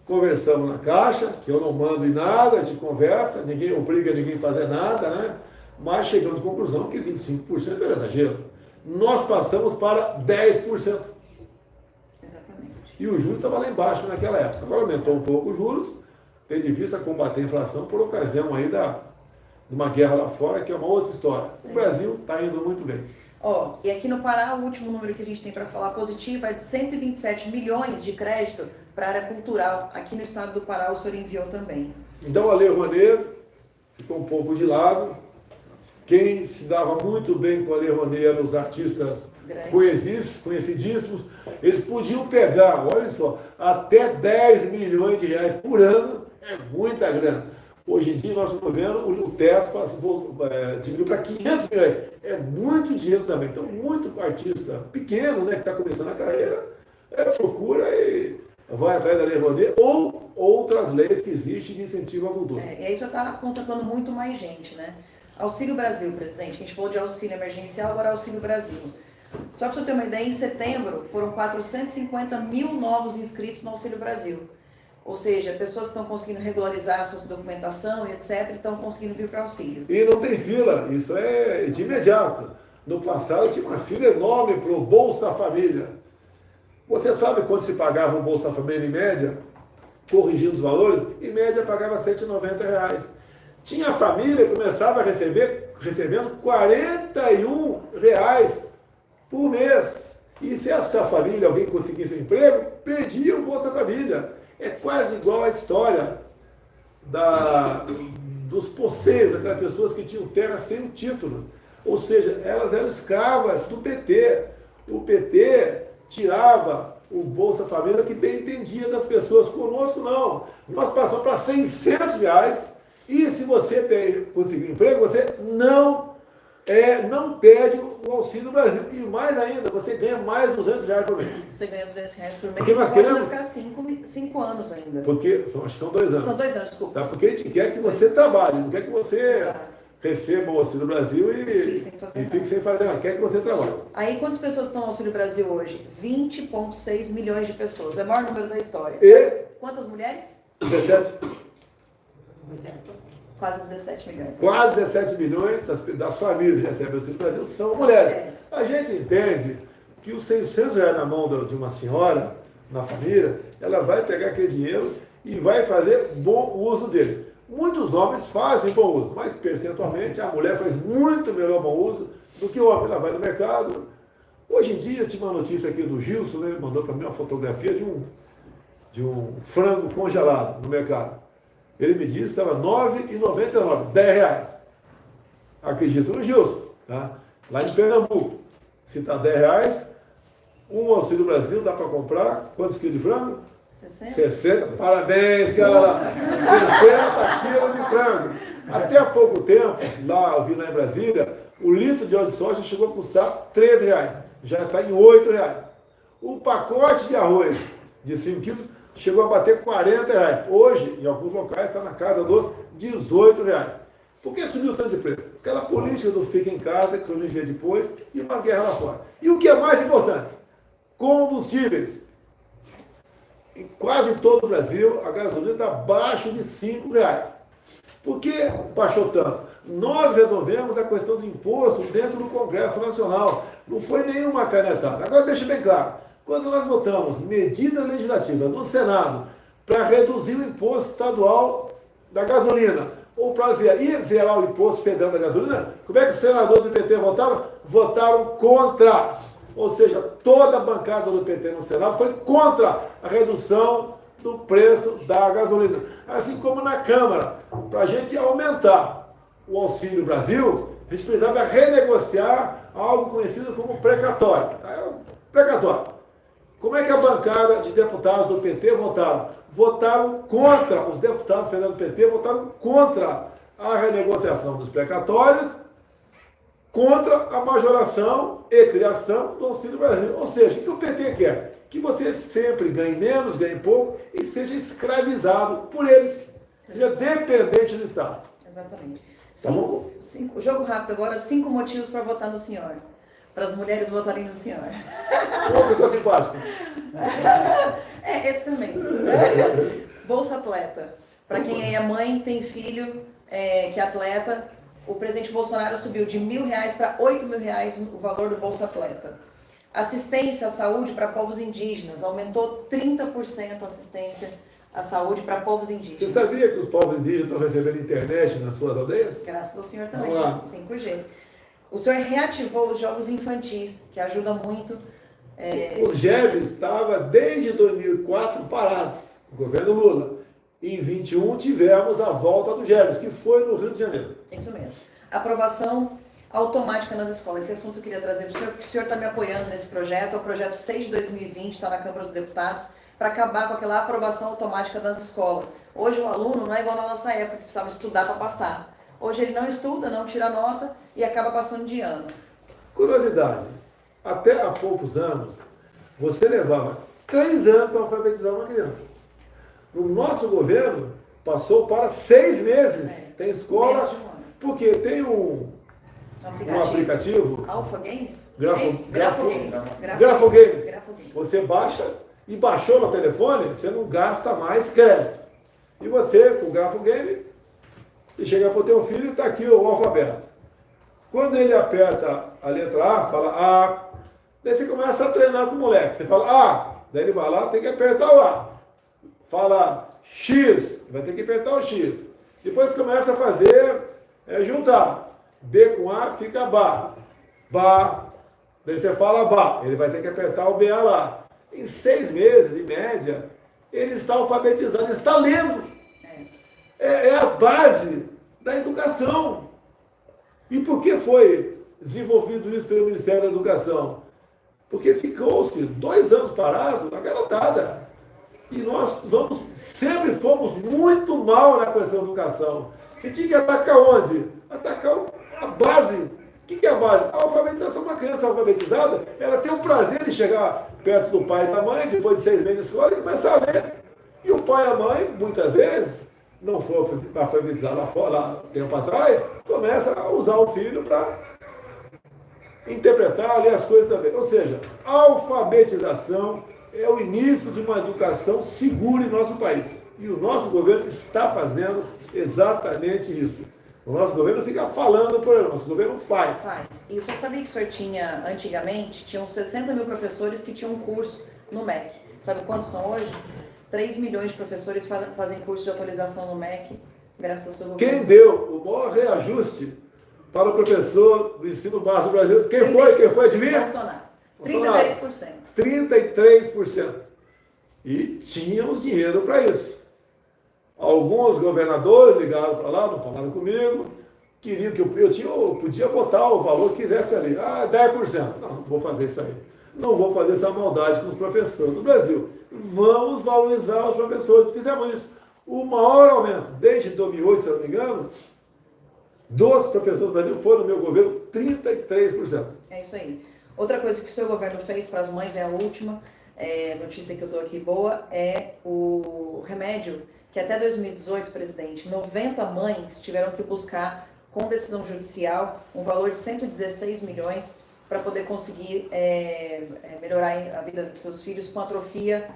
B: Conversamos na Caixa, que eu não mando em nada, a gente conversa, ninguém obriga ninguém a fazer nada, né? Mas chegamos à conclusão que 25% era exagero. Nós passamos para 10%.
C: Exatamente.
B: E o juros estava lá embaixo naquela época. Agora aumentou um pouco os juros, tendo em vista combater a inflação por ocasião aí de uma guerra lá fora, que é uma outra história. O Brasil está indo muito bem.
C: Ó, e aqui no Pará, o último número que a gente tem para falar positivo é de 127 milhões de crédito para a área cultural. Aqui no estado do Pará, o senhor enviou também.
B: Então, a Lei Rouanet ficou um pouco de lado. Quem se dava muito bem com a Lei Rouanet eram os artistas conhecidíssimos. Eles podiam pegar, olha só, até 10 milhões de reais por ano. É muita grana. Hoje em dia, nosso governo, o teto diminuiu para 500 milhões. É muito dinheiro também. Então, muito artista pequeno, né, que está começando a carreira, procura e vai atrás da Lei Rouanet ou outras leis que existem de incentivo à cultura.
C: E aí, o senhor está contemplando muito mais gente, né? Auxílio Brasil, presidente. A gente falou de auxílio emergencial, agora Auxílio Brasil. Só para você ter uma ideia, em setembro foram 450 mil novos inscritos no Auxílio Brasil. Ou seja, pessoas que estão conseguindo regularizar a sua documentação e etc. estão conseguindo vir para auxílio.
B: E não tem fila, isso é de imediato. No passado tinha uma fila enorme para o Bolsa Família. Você sabe quanto se pagava o Bolsa Família em média? Corrigindo os valores, em média pagava R$190. Tinha família que começava a recebendo R$41 por mês. E se essa família, alguém conseguisse um emprego, perdia o Bolsa Família. É quase igual a história dos poceiros, daquelas pessoas que tinham terra sem o título. Ou seja, elas eram escravas do PT. O PT tirava o Bolsa Família que bem entendia das pessoas. Conosco não. Nós passamos para R$600 e se você conseguir emprego, você não perde o Auxílio Brasil. E mais ainda, você ganha mais R$200 por mês.
C: Você ganha R$200 por mês
B: porque
C: e
B: nós
C: pode
B: queremos
C: ficar 5 anos ainda.
B: Porque acho que são 2 anos.
C: São 2 anos, desculpa.
B: Tá? Porque a gente quer que você trabalhe, não quer que você receba o Auxílio Brasil e fique sem fazer nada. Quer que você trabalhe.
C: Aí, quantas pessoas estão no Auxílio Brasil hoje? 20,6 milhões de pessoas. É o maior número da história.
B: E
C: quantas mulheres?
B: 17?
C: Quase 17 milhões.
B: Quase 17 milhões das famílias que recebem o Auxílio Brasil são mulheres. A gente entende que os R$600 na mão de uma senhora, na família, ela vai pegar aquele dinheiro e vai fazer bom uso dele. Muitos homens fazem bom uso, mas percentualmente a mulher faz muito melhor bom uso do que o homem. Ela vai no mercado, Hoje em dia, tinha uma notícia aqui do Gilson, né? Ele mandou para mim uma fotografia de um frango congelado no mercado. Ele me disse que estava R$ 9,99, R$ 10. Acredito no Gilson, tá? Lá em Pernambuco. Se está R$ 10, um Auxílio Brasil dá para comprar quantos quilos de frango? 60. Parabéns, cara! 60 quilos de frango. Até há pouco tempo, lá eu vi lá em Brasília, o litro de óleo de soja chegou a custar R$ 13. Já está em R$ 8. O pacote de arroz de 5 quilos chegou a bater R$ 40. Hoje, em alguns locais, está na casa dos R$ 18. Por que subiu tanto de preço? Aquela política do fica em casa, que eu lhe vi depois, e uma guerra lá fora. E o que é mais importante? Combustíveis. Em quase todo o Brasil, a gasolina está abaixo de R$ 5. Por que baixou tanto? Nós resolvemos a questão do imposto dentro do Congresso Nacional. Não foi nenhuma canetada. Agora, deixa bem claro. Quando nós votamos medida legislativa no Senado para reduzir o imposto estadual da gasolina, ou para zerar o imposto federal da gasolina, como é que os senadores do PT votaram? Votaram contra. Ou seja, toda a bancada do PT no Senado foi contra a redução do preço da gasolina. Assim como na Câmara, para a gente aumentar o Auxílio Brasil, a gente precisava renegociar algo conhecido como precatório. Precatório. Como é que a bancada de deputados do PT votaram? Votaram contra, os deputados federais do PT votaram contra a renegociação dos precatórios, contra a majoração e criação do Auxílio Brasil. Ou seja, o que o PT quer? Que você sempre ganhe menos, ganhe pouco e seja escravizado por eles. Seja dependente do Estado.
C: Exatamente.
B: Tá
C: Jogo rápido agora, 5 motivos para votar no senhor. Para as mulheres votarem no senhor.
B: Uma pessoa simpática.
C: Esse também. Bolsa Atleta. Para quem é mãe, tem filho que é atleta, o presidente Bolsonaro subiu de R$ 1.000 para R$ 8.000 o valor do Bolsa Atleta. Assistência à saúde para povos indígenas. Aumentou 30% a assistência à saúde para povos indígenas.
B: Você sabia que os povos indígenas estão recebendo internet nas suas aldeias?
C: Graças ao senhor também. 5G. O senhor reativou os jogos infantis, que ajuda muito.
B: Os GEBs estavam desde 2004 parados, o governo Lula. Em 21 tivemos a volta dos GEBs, que foi no Rio de Janeiro.
C: Isso mesmo. Aprovação automática nas escolas. Esse assunto eu queria trazer para o senhor, porque o senhor está me apoiando nesse projeto. É o projeto 6 de 2020, está na Câmara dos Deputados, para acabar com aquela aprovação automática das escolas. Hoje o aluno não é igual na nossa época, que precisava estudar para passar. Hoje ele não estuda, não tira nota e acaba passando de ano.
B: Curiosidade, até há poucos anos, você levava 3 anos para alfabetizar uma criança. No nosso governo, passou para 6 meses. Tem escola, porque tem um aplicativo
C: Alpha Games?
B: Grafo Games. Você baixa e baixou no telefone, você não gasta mais crédito. E você, com o Grafo Game, e chega para o teu filho e está aqui o alfabeto. Quando ele aperta a letra A, fala A, daí você começa a treinar com o moleque. Você fala A, daí ele vai lá, tem que apertar o A. Fala X, vai ter que apertar o X. Depois começa a fazer, juntar. B com A fica Ba. Ba, daí você fala Ba, ele vai ter que apertar o BA lá. Em 6 meses, em média, ele está alfabetizando, ele está lendo. É a base da educação. E por que foi desenvolvido isso pelo Ministério da Educação? Porque ficou-se 2 anos parado na garotada. E nós sempre fomos muito mal na questão da educação. Você tinha que atacar onde? Atacar a base. O que é a base? A alfabetização. Uma criança alfabetizada, ela tem o prazer de chegar perto do pai e da mãe, depois de 6 meses de escola, e começar a ler. E o pai e a mãe, muitas vezes, não foi alfabetizado lá fora, tempo atrás, começa a usar o filho para interpretar ali as coisas também. Ou seja, a alfabetização é o início de uma educação segura em nosso país. E o nosso governo está fazendo exatamente isso. O nosso governo fica falando por ele, o nosso governo faz.
C: E o senhor sabia que o senhor tinha, antigamente, tinham 60 mil professores que tinham um curso no MEC. Sabe quantos são hoje? 3 milhões de professores fazem curso de atualização no MEC, graças ao seu governo.
B: Quem deu o maior reajuste para o professor do ensino básico do Brasil? Quem foi? Adivinha?
C: Bolsonaro. 33%.
B: 33%. E tínhamos dinheiro para isso. Alguns governadores ligaram para lá, não falaram comigo, queriam que eu podia botar o valor que quisesse ali. 10%. Não vou fazer isso aí. Não vou fazer essa maldade com os professores do Brasil. Vamos valorizar os professores. Fizemos isso. O maior aumento, desde 2008, se eu não me engano, dos professores do Brasil foi no meu governo 33%.
C: É isso aí. Outra coisa que o seu governo fez para as mães, é a última notícia que eu dou aqui boa, é o remédio que até 2018, presidente, 90 mães tiveram que buscar, com decisão judicial, um valor de 116 milhões para poder conseguir melhorar a vida dos seus filhos com atrofia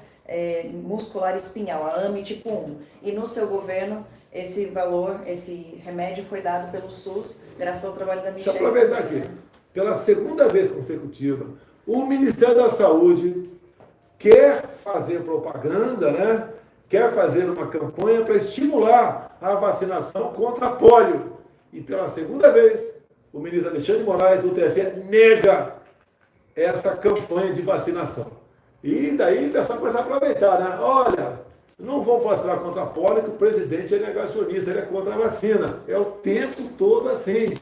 C: muscular espinhal, a AME tipo 1. E no seu governo, esse valor, esse remédio foi dado pelo SUS, graças ao trabalho da Michelle.
B: Deixa eu aproveitar aqui. Pela segunda vez consecutiva, o Ministério da Saúde quer fazer propaganda, né? Quer fazer uma campanha para estimular a vacinação contra a pólio. E pela segunda vez, o ministro Alexandre de Moraes, do TSE, nega essa campanha de vacinação. E daí o pessoal começa a aproveitar, né? Olha, não vão vacinar contra a pólio, que o presidente é negacionista, ele é contra a vacina. É o tempo todo assim.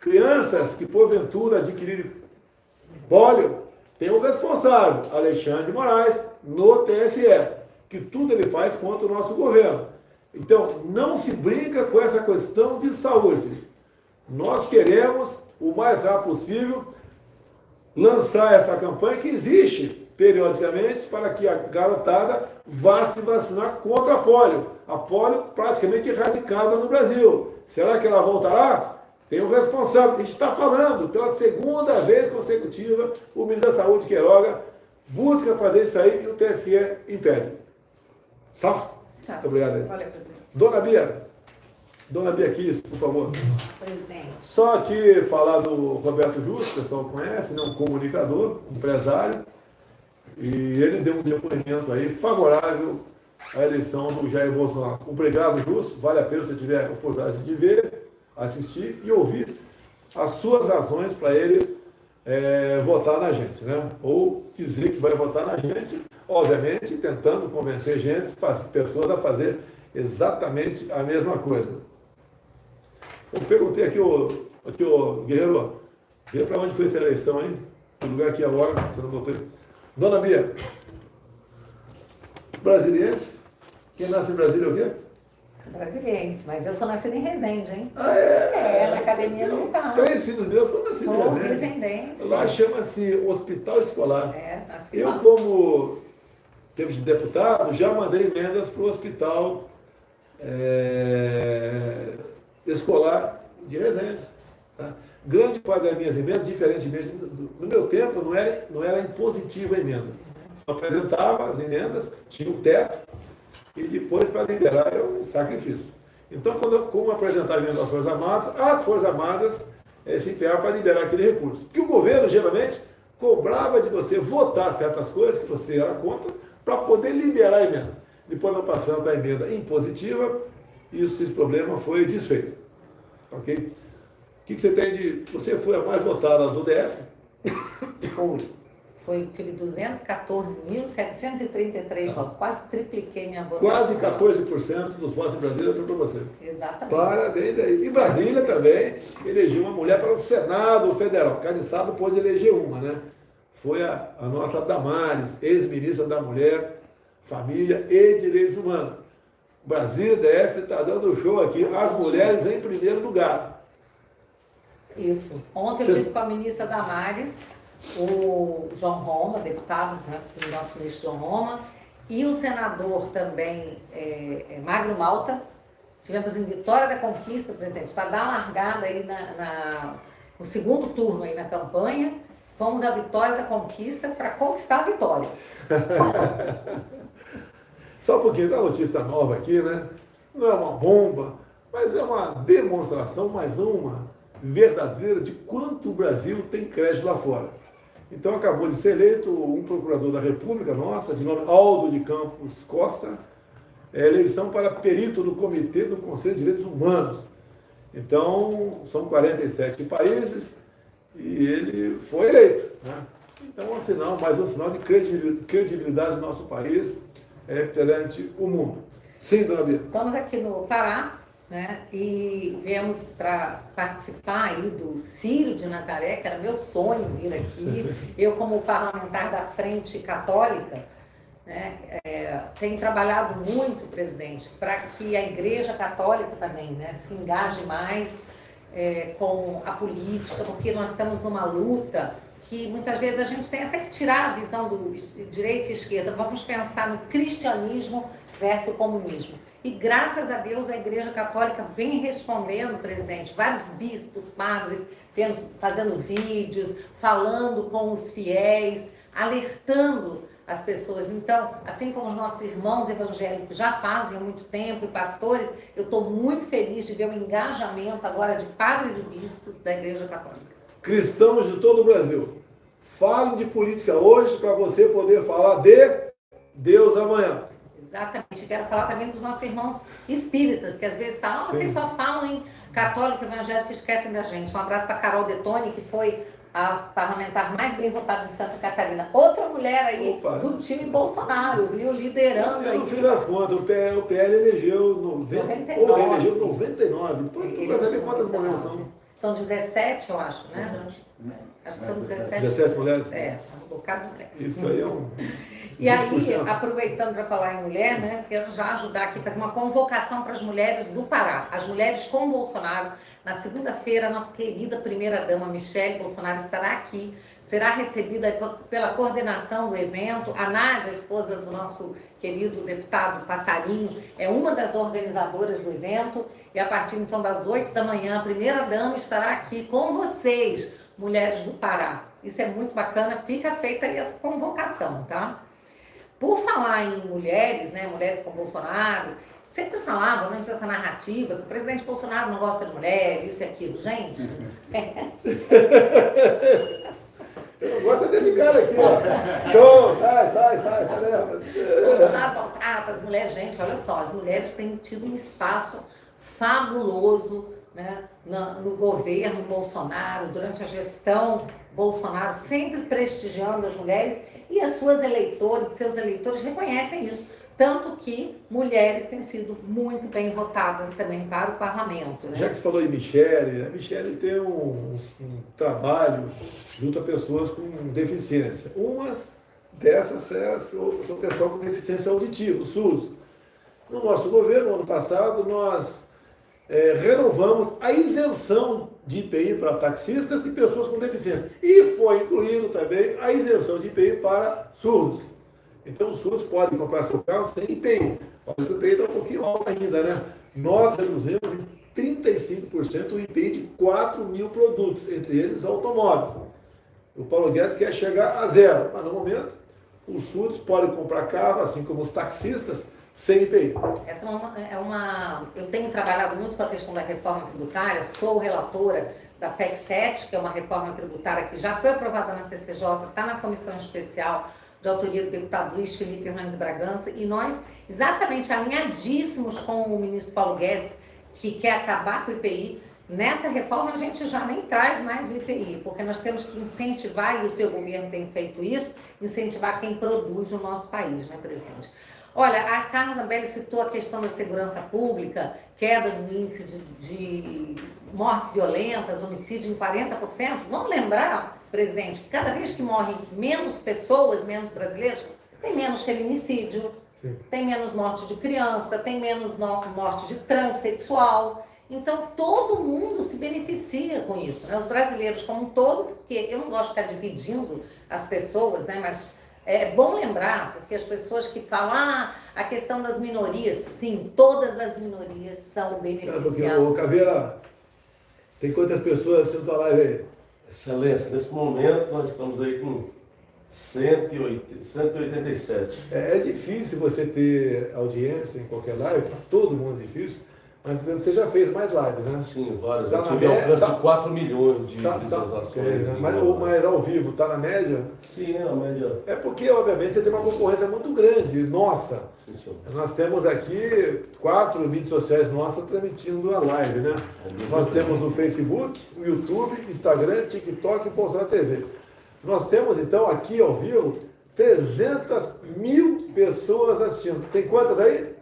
B: Crianças que porventura adquirirem pólio, tem um responsável, Alexandre de Moraes, no TSE, que tudo ele faz contra o nosso governo. Então, não se brinca com essa questão de saúde. Nós queremos, o mais rápido possível, lançar essa campanha que existe periodicamente para que a garotada vá se vacinar contra a pólio. A pólio praticamente erradicada no Brasil. Será que ela voltará? Tem um responsável. A gente está falando, pela segunda vez consecutiva, o ministro da Saúde, Queiroga, busca fazer isso aí e o TSE impede. Safo? Muito obrigado.
C: Valeu, presidente.
B: Dona Bia Kiss, por favor.
D: Presidente.
B: Só aqui falar do Roberto Justo, o pessoal conhece, né? Um comunicador, um empresário, e ele deu um depoimento aí favorável à eleição do Jair Bolsonaro. Obrigado, Justo. Vale a pena se tiver a oportunidade de ver, assistir e ouvir as suas razões para ele votar na gente, né? Ou dizer que vai votar na gente, obviamente tentando convencer pessoas a fazer exatamente a mesma coisa. Eu perguntei aqui, o Guerreiro, vê para onde foi essa eleição aí? Que lugar aqui agora, você não botou aí. Dona Bia, brasiliense? Quem nasce em Brasília é o quê?
D: Brasiliense, mas eu sou nascida em Resende, hein?
B: Ah, é?
D: Na Academia Militar.
B: 3 filhos meus foram nascidos
D: Sou
B: em Resende.
D: resendense.
B: Lá chama-se Hospital Escolar.
D: Nasci
B: Eu,
D: lá.
B: como tempo de deputado, já mandei emendas para o Hospital Escolar de Resende. Tá? Grande parte das minhas emendas, diferentemente no meu tempo, não era impositiva a emenda. Eu apresentava as emendas, tinha um teto, e depois, para liberar, é um sacrifício. Então, como apresentar a emenda às Forças Armadas, as Forças Armadas se empenharam para liberar aquele recurso. Que o governo, geralmente, cobrava de você votar certas coisas que você era contra, para poder liberar a emenda. Depois, nós passamos a emenda impositiva, e esse problema foi desfeito. Ok? O que você tem de... Você foi a mais votada do DF?
D: Tive 214.733 votos, quase tripliquei minha votação.
B: Quase 14% dos votos em Brasília foi para você.
D: Exatamente.
B: Parabéns aí. E Brasília também elegeu uma mulher para o Senado Federal. Cada estado pôde eleger uma, né? Foi a nossa Damares, ex-ministra da Mulher, Família e Direitos Humanos. Brasília, DF, está dando show aqui. As mulheres em primeiro lugar.
D: Isso. Ontem eu estive com a ministra Damares, o João Roma, deputado, né, o nosso ministro João Roma, e o senador também, Magno Malta. Tivemos em Vitória da Conquista, presidente, para dar uma largada aí no segundo turno aí na campanha. Fomos à Vitória da Conquista para conquistar a vitória.
B: Só porque a notícia nova aqui, né? Não é uma bomba, mas é uma demonstração, mais uma verdadeira de quanto o Brasil tem crédito lá fora. Então acabou de ser eleito um procurador da República nossa, de nome Aldo de Campos Costa, eleição para perito do Comitê do Conselho de Direitos Humanos. Então, são 47 países e ele foi eleito, né? Então, um sinal, mais um sinal de credibilidade do nosso país perante o mundo. Sim, dona Bia.
D: Estamos aqui no Pará, né, e viemos para participar aí do Círio de Nazaré, que era meu sonho vir aqui. Eu, como parlamentar da Frente Católica, né, tenho trabalhado muito, presidente, para que a Igreja Católica também, né, se engaje mais com a política, porque nós estamos numa luta que muitas vezes a gente tem até que tirar a visão do direita e esquerda. Vamos pensar no cristianismo versus o comunismo. E graças a Deus a Igreja Católica vem respondendo, presidente, vários bispos, padres, fazendo vídeos, falando com os fiéis, alertando as pessoas. Então, assim como os nossos irmãos evangélicos já fazem há muito tempo, e pastores, eu estou muito feliz de ver o engajamento agora de padres e bispos da Igreja Católica.
B: Cristãos de todo o Brasil, falem de política hoje para você poder falar de Deus amanhã.
D: Exatamente. Quero falar também dos nossos irmãos espíritas, que às vezes falam, vocês só falam em católico, evangélico e esquecem da gente. Um abraço para a Carol Detoni, que foi a parlamentar mais bem votada em Santa Catarina. Outra mulher aí do time Bolsonaro, viu? Liderando aí.
B: No fim das contas, o PL elegeu 99. Depois vai saber quantas mulheres são.
D: São 17, eu acho, né? Acho que são 17.
B: 17 mulheres?
D: Um bocado de mulher.
B: Isso aí é um...
D: E aí, aproveitando para falar em mulher, né, quero já ajudar aqui a fazer uma convocação para as mulheres do Pará. As mulheres com Bolsonaro. Na segunda-feira, a nossa querida primeira-dama Michele Bolsonaro estará aqui. Será recebida pela coordenação do evento. A Nádia, a esposa do nosso querido deputado Passarinho, é uma das organizadoras do evento. E a partir, então, das 8 da manhã, a primeira-dama estará aqui com vocês, mulheres do Pará. Isso é muito bacana. Fica feita aí essa convocação, tá? Por falar em mulheres, né, mulheres com Bolsonaro, sempre falavam, né, essa narrativa, que o presidente Bolsonaro não gosta de mulher, isso e aquilo. Gente,
B: eu não gosto desse cara aqui, ó. Show, sai.
D: Bolsonaro maltrata as mulheres. Gente, olha só, as mulheres têm tido um espaço fabuloso, né, no governo Bolsonaro, durante a gestão Bolsonaro, sempre prestigiando as mulheres. E as suas eleitoras, seus eleitores reconhecem isso. Tanto que mulheres têm sido muito bem votadas também para o parlamento. Né?
B: Já que você falou em Michele, a Michele tem um trabalho junto a pessoas com deficiência. Umas dessas são pessoas com deficiência auditiva, o SUS. No nosso governo, no ano passado, nós renovamos a isenção de IPI para taxistas e pessoas com deficiência. E foi incluído também a isenção de IPI para surdos. Então, os surdos podem comprar seu carro sem IPI. Olha que o IPI está um pouquinho alto ainda, né? Nós reduzimos em 35% o IPI de 4 mil produtos, entre eles automóveis. O Paulo Guedes quer chegar a zero, mas no momento, os surdos podem comprar carro, assim como os taxistas, sem IPI.
D: Essa eu tenho trabalhado muito com a questão da reforma tributária, sou relatora da PEC 7, que é uma reforma tributária que já foi aprovada na CCJ, está na comissão especial de autoria do deputado Luiz Felipe Hernandes Bragança, e nós, exatamente alinhadíssimos com o ministro Paulo Guedes, que quer acabar com o IPI. Nessa reforma a gente já nem traz mais o IPI, porque nós temos que incentivar, e o seu governo tem feito isso, incentivar quem produz no nosso país, né, presidente? Olha, a Carla Zambelli citou a questão da segurança pública, queda no índice de mortes violentas, homicídio em 40%. Vamos lembrar, presidente, que cada vez que morrem menos pessoas, menos brasileiros, tem menos feminicídio, tem menos morte de criança, tem menos morte de transexual. Então, todo mundo se beneficia com isso, né? Os brasileiros como um todo, porque eu não gosto de ficar dividindo as pessoas, né? Mas é bom lembrar, porque as pessoas que falam, a questão das minorias, sim, todas as minorias são beneficiadas.
B: Ô, Caveira, tem quantas pessoas assistindo tua live aí?
E: Excelência, nesse momento nós estamos aí com 187.
B: É difícil você ter audiência em qualquer live, para todo mundo é difícil, mas você já fez mais lives, né?
E: Sim, várias.
B: Tá,
E: eu tive alcance de 4 milhões de visualizações.
B: Mas ao vivo, tá na média?
E: Sim, a média.
B: É porque, obviamente, você tem uma concorrência muito grande, nossa.
E: Sim, senhor.
B: Nós temos aqui 4 mídias sociais nossas transmitindo a live, né? Nós temos o Facebook, o YouTube, Instagram, TikTok e Bolsonaro TV. Nós temos, então, aqui ao vivo, 300 mil pessoas assistindo. Tem quantas aí?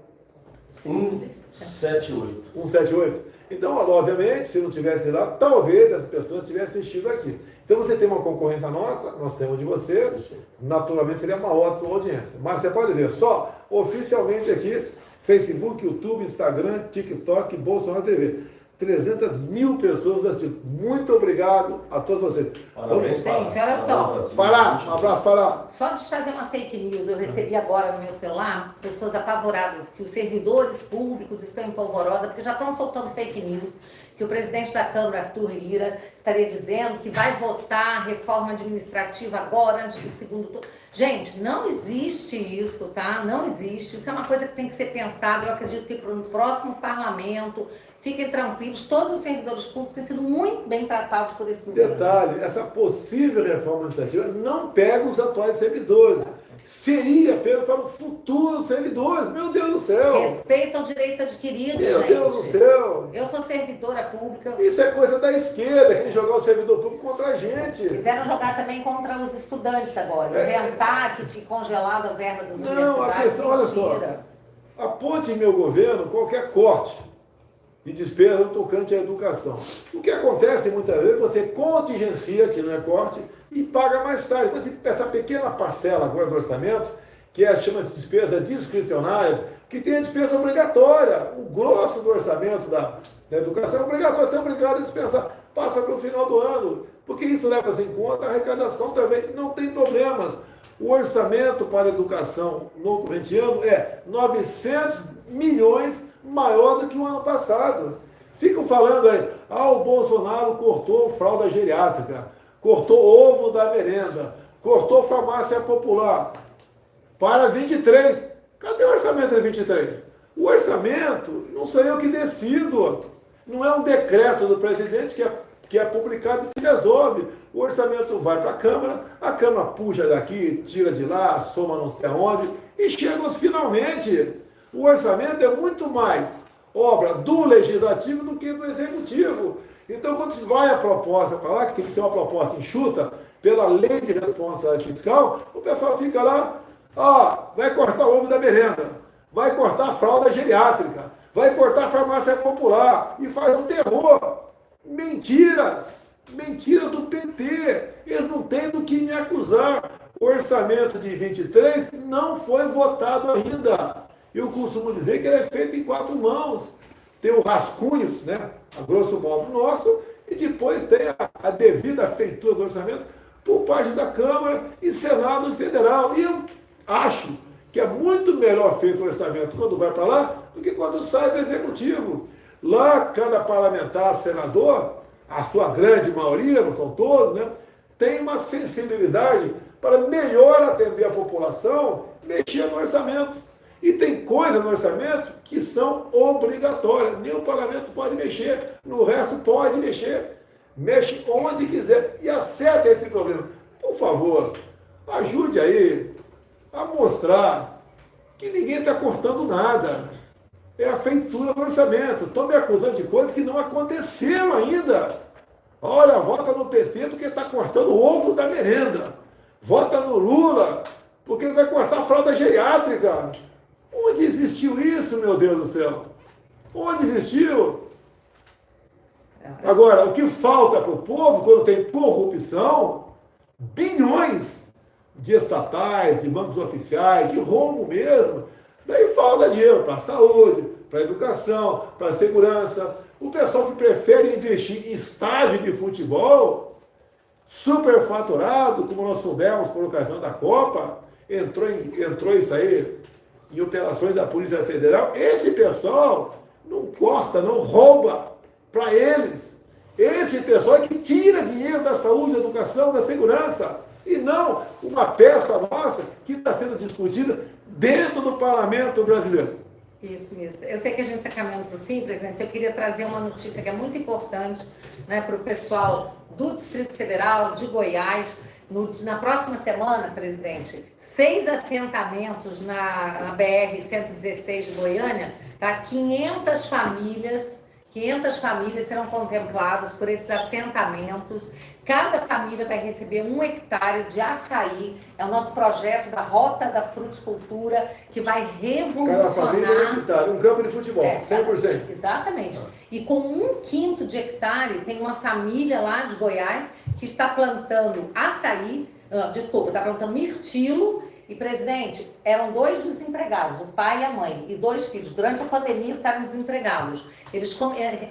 E: 178.
B: 178. Então, obviamente, se não tivesse lá, talvez as pessoas tivessem assistido aqui. Então, você tem uma concorrência nossa, nós temos de você, naturalmente seria uma ótima audiência. Mas você pode ver, só oficialmente aqui, Facebook, YouTube, Instagram, TikTok, Bolsonaro TV. 300 mil pessoas assistindo. Muito obrigado a todos vocês.
E: Parabéns,
D: gente, olha só.
B: Pará, um abraço, Pará.
D: Só de fazer uma fake news, eu recebi agora no meu celular pessoas apavoradas que os servidores públicos estão em polvorosa, porque já estão soltando fake news, que o presidente da Câmara, Arthur Lira, estaria dizendo que vai votar a reforma administrativa agora, antes do segundo turno. Gente, não existe isso, tá? Não existe. Isso é uma coisa que tem que ser pensada. Eu acredito que para o próximo parlamento, fiquem tranquilos, todos os servidores públicos têm sido muito bem tratados por esse governo.
B: Detalhe, essa possível reforma administrativa não pega os atuais servidores. Seria apenas para os futuros servidores. Meu Deus do céu!
D: Respeita o direito adquirido,
B: Meu
D: gente.
B: Deus do céu!
D: Eu sou servidora pública.
B: Isso é coisa da esquerda, querer jogar o servidor público contra a gente.
D: Quiseram jogar também contra os estudantes agora. Inventar que tinha congelado a verba das
B: Não, a
D: universidades.
B: questão, olha só. Aponte em meu governo qualquer corte de despesa no tocante à educação. O que acontece muitas vezes, você contingencia, que não é corte, e paga mais tarde. Mas essa pequena parcela agora do orçamento, que chama-se despesa discricionária, que tem a despesa obrigatória. O grosso do orçamento da educação é obrigatório, você é obrigado a dispensar. Passa para o final do ano, porque isso leva-se em conta a arrecadação também. Não tem problemas. O orçamento para a educação no corrente ano é 900 milhões maior do que o ano passado. Ficam falando aí, o Bolsonaro cortou fralda geriátrica, cortou ovo da merenda, cortou farmácia popular. Para 23. Cadê o orçamento de 23? O orçamento, não sou eu que decido. Não é um decreto do presidente que é publicado e se resolve. O orçamento vai para a Câmara puxa daqui, tira de lá, soma não sei aonde, e chega finalmente. O orçamento é muito mais obra do Legislativo do que do Executivo. Então, quando vai a proposta para lá, que tem que ser uma proposta enxuta, pela lei de responsabilidade fiscal, o pessoal fica lá, vai cortar o ovo da merenda, vai cortar a fralda geriátrica, vai cortar a farmácia popular, e faz um terror. Mentiras! Mentira do PT! Eles não têm do que me acusar. O orçamento de 23 não foi votado ainda. Eu costumo dizer que ele é feito em 4 mãos. Tem o rascunho, né, a grosso modo nosso, e depois tem a devida feitura do orçamento por parte da Câmara e Senado Federal. E eu acho que é muito melhor feito o orçamento quando vai para lá do que quando sai do Executivo. Lá, cada parlamentar, senador, a sua grande maioria, não são todos, né, tem uma sensibilidade para melhor atender a população, mexer no orçamento. E tem coisas no orçamento que são obrigatórias. Nem o parlamento pode mexer, no resto pode mexer. Mexe onde quiser e acerta esse problema. Por favor, ajude aí a mostrar que ninguém está cortando nada. É a feitura do orçamento. Estão me acusando de coisas que não aconteceram ainda. Olha, vota no PT porque está cortando o ovo da merenda. Vota no Lula porque ele vai cortar a fralda geriátrica. Onde existiu isso, meu Deus do céu? Onde existiu? Agora, o que falta para o povo, quando tem corrupção, bilhões de estatais, de bancos oficiais, de rombo mesmo, daí falta dinheiro para a saúde, para a educação, para a segurança. O pessoal que prefere investir em estádio de futebol, superfaturado, como nós soubemos por ocasião da Copa, entrou isso aí em operações da Polícia Federal, esse pessoal não corta, não rouba para eles. Esse pessoal é que tira dinheiro da saúde, da educação, da segurança, e não uma peça nossa que está sendo discutida dentro do parlamento brasileiro.
D: Isso mesmo. Eu sei que a gente está caminhando para o fim, presidente, eu queria trazer uma notícia que é muito importante, né, para o pessoal do Distrito Federal, de Goiás. Na próxima semana, presidente, 6 assentamentos na BR-116 de Goiânia, tá? 500 famílias 500 famílias serão contempladas por esses assentamentos. Cada família vai receber 1 hectare de açaí. É o nosso projeto da Rota da Fruticultura, que vai revolucionar...
B: Cada família é 1 hectare, um campo de futebol, 100%.
D: Exatamente. E com 1/5 de hectare, tem uma família lá de Goiás que está plantando açaí, está plantando mirtilo. E, presidente, eram 2 desempregados, o pai e a mãe, e 2 filhos. Durante a pandemia ficaram desempregados. Eles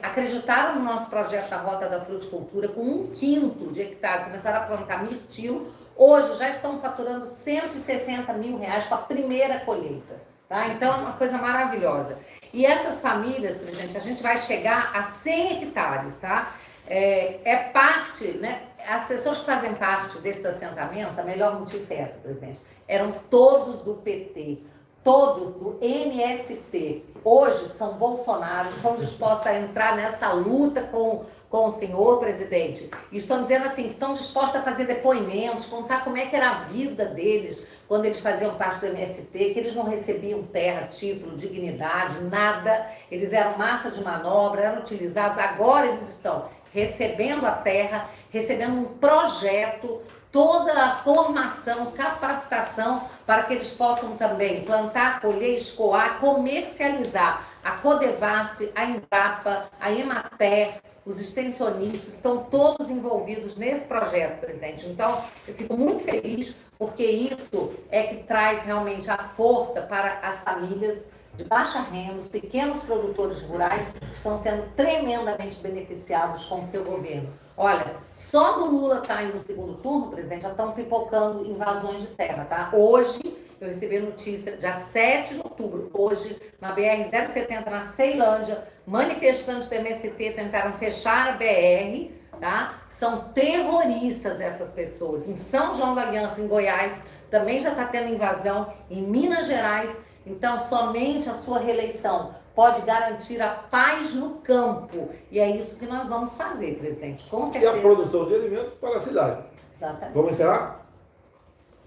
D: acreditaram no nosso projeto da Rota da Fruticultura, com 1/5 de hectare, começaram a plantar mirtilo. Hoje já estão faturando R$160 mil com a primeira colheita. Tá? Então, é uma coisa maravilhosa. E essas famílias, presidente, a gente vai chegar a 100 hectares, tá? É parte, né? As pessoas que fazem parte desses assentamentos, a melhor notícia é essa, presidente, eram todos do PT, todos do MST. Hoje são Bolsonaro, estão dispostos a entrar nessa luta com o senhor presidente. E estão dizendo assim, que estão dispostos a fazer depoimentos, contar como é que era a vida deles quando eles faziam parte do MST, que eles não recebiam terra, título, dignidade, nada. Eles eram massa de manobra, eram utilizados. Agora eles estão recebendo a terra, recebendo um projeto, toda a formação, capacitação, para que eles possam também plantar, colher, escoar, comercializar. A Codevasp, a Embrapa, a Emater, os extensionistas, estão todos envolvidos nesse projeto, presidente. Então, eu fico muito feliz, porque isso é que traz realmente a força para as famílias de baixa renda, os pequenos produtores rurais, que estão sendo tremendamente beneficiados com o seu governo. Olha, só do Lula estar aí no segundo turno, presidente, já estão pipocando invasões de terra, tá? Hoje, eu recebi notícia, dia 7 de outubro, hoje, na BR-070, na Ceilândia, manifestantes do MST tentaram fechar a BR, tá? São terroristas essas pessoas. Em São João da Aliança, em Goiás, também já está tendo invasão. Em Minas Gerais, então somente a sua reeleição pode garantir a paz no campo. E é isso que nós vamos fazer, presidente, com certeza.
B: E a produção de alimentos para a cidade.
D: Exatamente.
B: Vamos encerrar?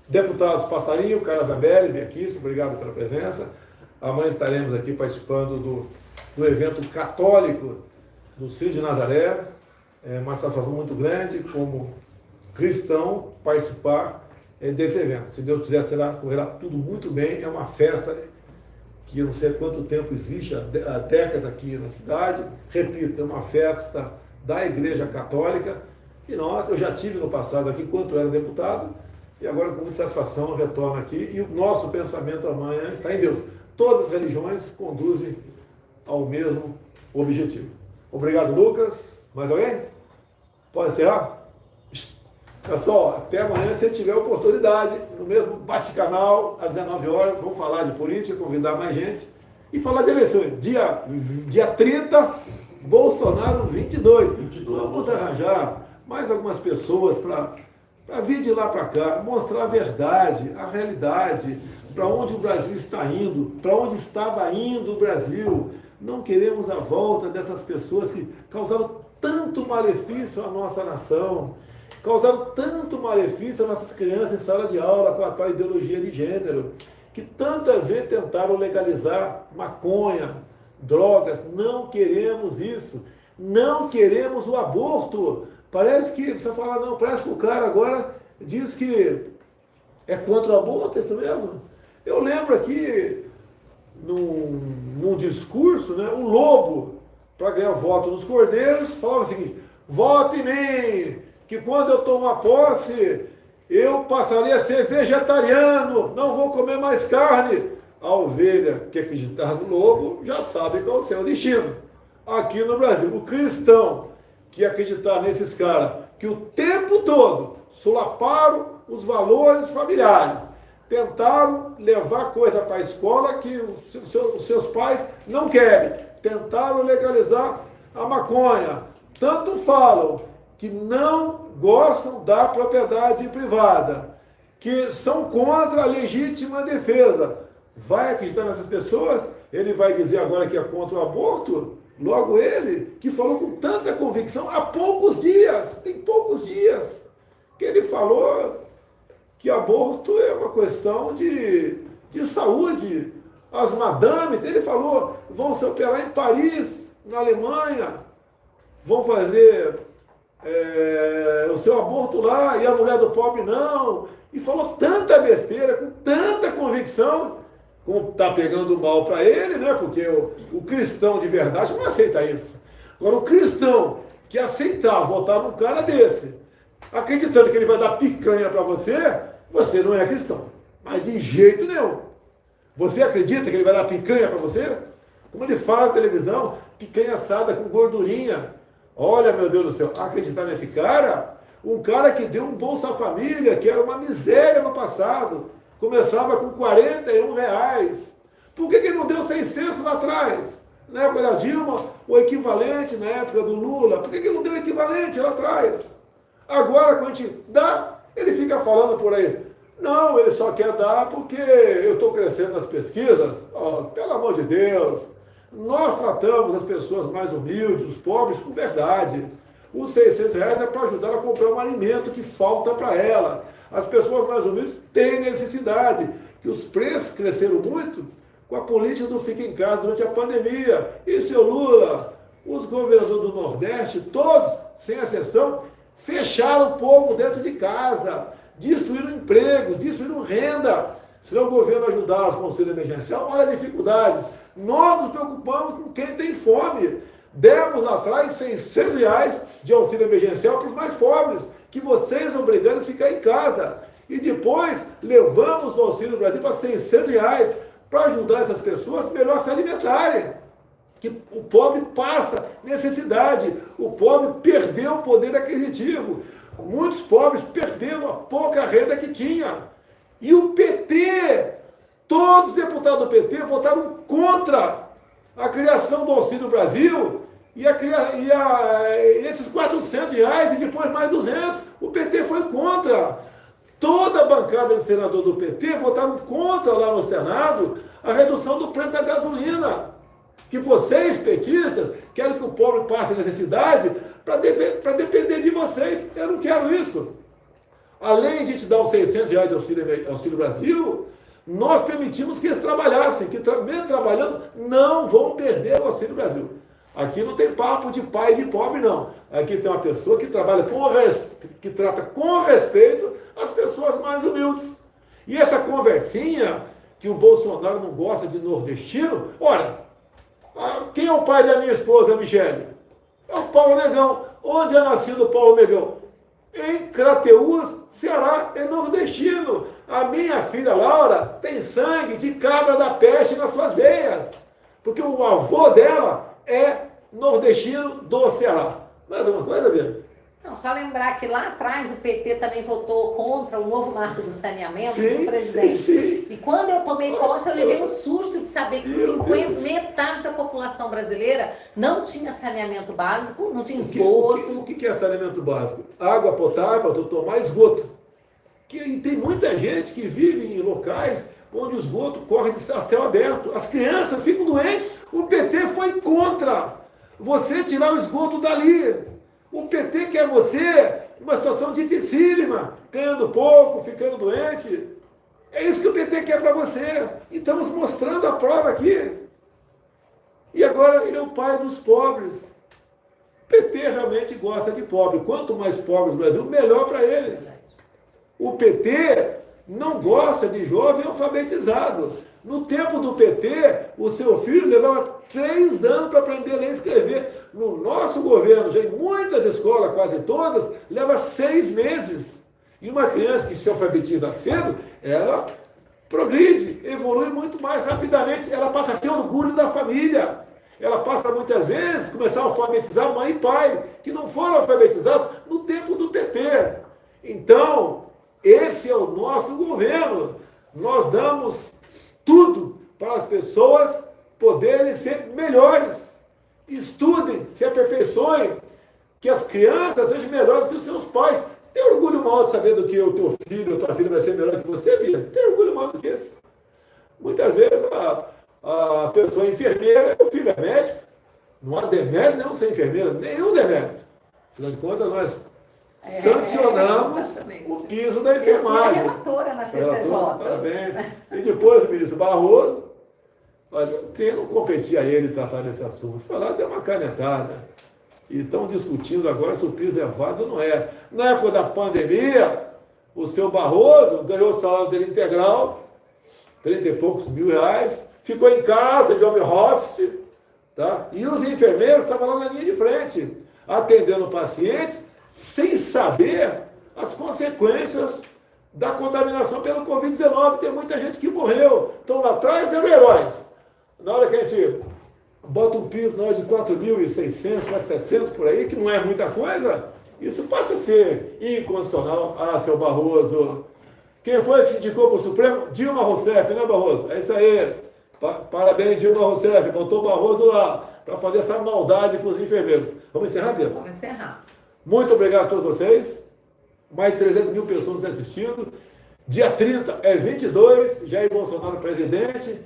B: Deputados Passarinho, Carla Zambelli, Beatriz, obrigado pela presença. Amanhã estaremos aqui participando do evento católico do Círio de Nazaré. É uma satisfação muito grande, como cristão, participar desse evento. Se Deus quiser, correrá tudo muito bem. É uma festa que eu não sei quanto tempo existe, há décadas aqui na cidade. Repito, é uma festa da Igreja Católica. E eu já tive no passado aqui, enquanto era deputado, e agora com muita satisfação eu retorno aqui. E o nosso pensamento amanhã está em Deus. Todas as religiões conduzem ao mesmo objetivo. Obrigado, Lucas. Mais alguém? Pode encerrar? Pessoal, até amanhã, se tiver oportunidade, no mesmo bate-canal, às 19 horas, vamos falar de política, convidar mais gente e falar de eleições. Dia 30, Bolsonaro 22. Vamos arranjar mais algumas pessoas para vir de lá para cá, mostrar a verdade, a realidade, para onde o Brasil está indo, para onde estava indo o Brasil. Não queremos a volta dessas pessoas que causaram tanto malefício à nossa nação, causaram tanto malefício às nossas crianças em sala de aula com a tal ideologia de gênero, que tantas vezes tentaram legalizar maconha, drogas. Não queremos isso. Não queremos o aborto. Parece que, você fala, não, parece que o cara agora diz que é contra o aborto, é isso mesmo? Eu lembro aqui, num discurso, né, o Lobo, para ganhar voto dos cordeiros, falava o seguinte: vote em mim, que quando eu tomar posse, eu passarei a ser vegetariano, não vou comer mais carne. A ovelha que acreditar no lobo já sabe qual é o seu destino. Aqui no Brasil, o cristão que acreditar nesses caras, que o tempo todo solaparam os valores familiares, tentaram levar coisa para a escola que os seus pais não querem, tentaram legalizar a maconha, tanto falam que não gostam da propriedade privada, que são contra a legítima defesa. Vai acreditar nessas pessoas? Ele vai dizer agora que é contra o aborto? Logo ele, que falou com tanta convicção há poucos dias, tem poucos dias, que ele falou que aborto é uma questão de saúde. As madames, ele falou, vão se operar em Paris, na Alemanha vão fazer o seu aborto lá e a mulher do pobre não. E falou tanta besteira, com tanta convicção, como está pegando mal para ele, né? Porque o cristão de verdade não aceita isso. Agora, o cristão que aceitar votar num cara desse, acreditando que ele vai dar picanha para você, você não é cristão. Mas de jeito nenhum. Você acredita que ele vai dar picanha para você? Como ele fala na televisão, picanha assada com gordurinha. Olha, meu Deus do céu, acreditar nesse cara? Um cara que deu um Bolsa Família, que era uma miséria no passado. Começava com R$41. Por que ele não deu 600 lá atrás? Na época da Dilma, o equivalente na época do Lula. Por que ele não deu o equivalente lá atrás? Agora, quando a gente dá, ele fica falando por aí. Não, ele só quer dar porque eu estou crescendo nas pesquisas. Oh, pelo amor de Deus. Nós tratamos as pessoas mais humildes, os pobres, com verdade. Os R$600 é para ajudar a comprar um alimento que falta para ela. As pessoas mais humildes têm necessidade. Que os preços cresceram muito com a política do fica em casa durante a pandemia. E seu Lula, os governadores do Nordeste, todos, sem exceção, fecharam o povo dentro de casa, destruíram empregos, destruíram renda. Se não o governo ajudar com o auxílio emergencial, olha a dificuldade. Nós nos preocupamos com quem tem fome. Demos lá atrás R$600 de auxílio emergencial para os mais pobres, que vocês obrigaram a ficar em casa. E depois levamos o Auxílio Brasil para R$600 para ajudar essas pessoas melhor a se alimentarem. Que o pobre passa necessidade, o pobre perdeu o poder aquisitivo. Muitos pobres perderam a pouca renda que tinha. E o PT, todos os deputados do PT votaram contra a criação do Auxílio Brasil e esses R$400 e depois mais 200, o PT foi contra. Toda a bancada de senador do PT votaram contra lá no Senado a redução do preço da gasolina. Que vocês, petistas, querem que o pobre passe necessidade para depender de vocês. Eu não quero isso. Além de te dar os R$600 de Auxílio Brasil, nós permitimos que eles trabalhassem, que mesmo trabalhando, não vão perder o Auxílio Brasil. Aqui não tem papo de pai e de pobre, não. Aqui tem uma pessoa que trabalha que trata com respeito as pessoas mais humildes. E essa conversinha que o Bolsonaro não gosta de nordestino, olha, quem é o pai da minha esposa, Michele? É o Paulo Negão. Onde é nascido o Paulo Negão? Em Crateús, Ceará, é nordestino. A minha filha Laura tem sangue de cabra da peste nas suas veias. Porque o avô dela é nordestino do Ceará. Mais alguma coisa, Bia?
D: Não, só lembrar que lá atrás o PT também votou contra o novo marco do saneamento do presidente.
B: Sim.
D: E quando eu tomei posse, eu levei um susto de saber que metade da população brasileira não tinha saneamento básico, não tinha esgoto.
B: O que é saneamento básico? Água potável para tomar esgoto. E tem muita gente que vive em locais onde o esgoto corre a céu aberto. As crianças ficam doentes. O PT foi contra você tirar o esgoto dali. O PT quer você numa situação dificílima, ganhando pouco, ficando doente. É isso que o PT quer para você. E estamos mostrando a prova aqui. E agora ele é o pai dos pobres. O PT realmente gosta de pobre. Quanto mais pobres no Brasil, melhor para eles. O PT não gosta de jovem alfabetizado. No tempo do PT, o seu filho levava 3 anos para aprender a ler e escrever. No nosso governo, já em muitas escolas, quase todas, leva 6 meses. E uma criança que se alfabetiza cedo, ela progride, evolui muito mais rapidamente. Ela passa a ser orgulho da família. Ela passa muitas vezes a começar a alfabetizar mãe e pai, que não foram alfabetizados no tempo do PT. Então, esse é o nosso governo. Nós damos tudo para as pessoas poderem ser melhores. Estudem, se aperfeiçoem, que as crianças sejam melhores que os seus pais. Tem orgulho maior de saber do que o teu filho ou tua filha vai ser melhor que você, Bia? Tem orgulho maior do que esse. Muitas vezes a pessoa é enfermeira, o filho é médico. Não há demérito nenhum ser enfermeira, nenhum demérito. Afinal de contas, nós sancionamos o piso da enfermagem.
D: Eu fui relatora na CCJ.
B: Parabéns. E depois o ministro Barroso Olha, não competia a ele tratar desse assunto. Foi lá, deu uma canetada. E estão discutindo agora se o piso é válido ou não é. Na época da pandemia, o seu Barroso ganhou o salário dele integral, 30 e poucos mil reais, ficou em casa de home office, tá? E os enfermeiros estavam lá na linha de frente, atendendo pacientes, sem saber as consequências da contaminação pelo Covid-19. Tem muita gente que morreu. Então lá atrás eram heróis. Na hora que a gente bota um piso na hora de 4.600, 4.700 por aí, que não é muita coisa, isso passa a ser inconstitucional. Ah, seu Barroso. Quem foi que indicou para o Supremo? Dilma Rousseff, né, Barroso? É isso aí. Parabéns, Dilma Rousseff. Botou o Barroso lá para fazer essa maldade com os enfermeiros. Vamos encerrar, Bia?
D: Vamos encerrar.
B: Muito obrigado a todos vocês. Mais de 300 mil pessoas nos assistindo. Dia 30 é 22, Jair Bolsonaro presidente.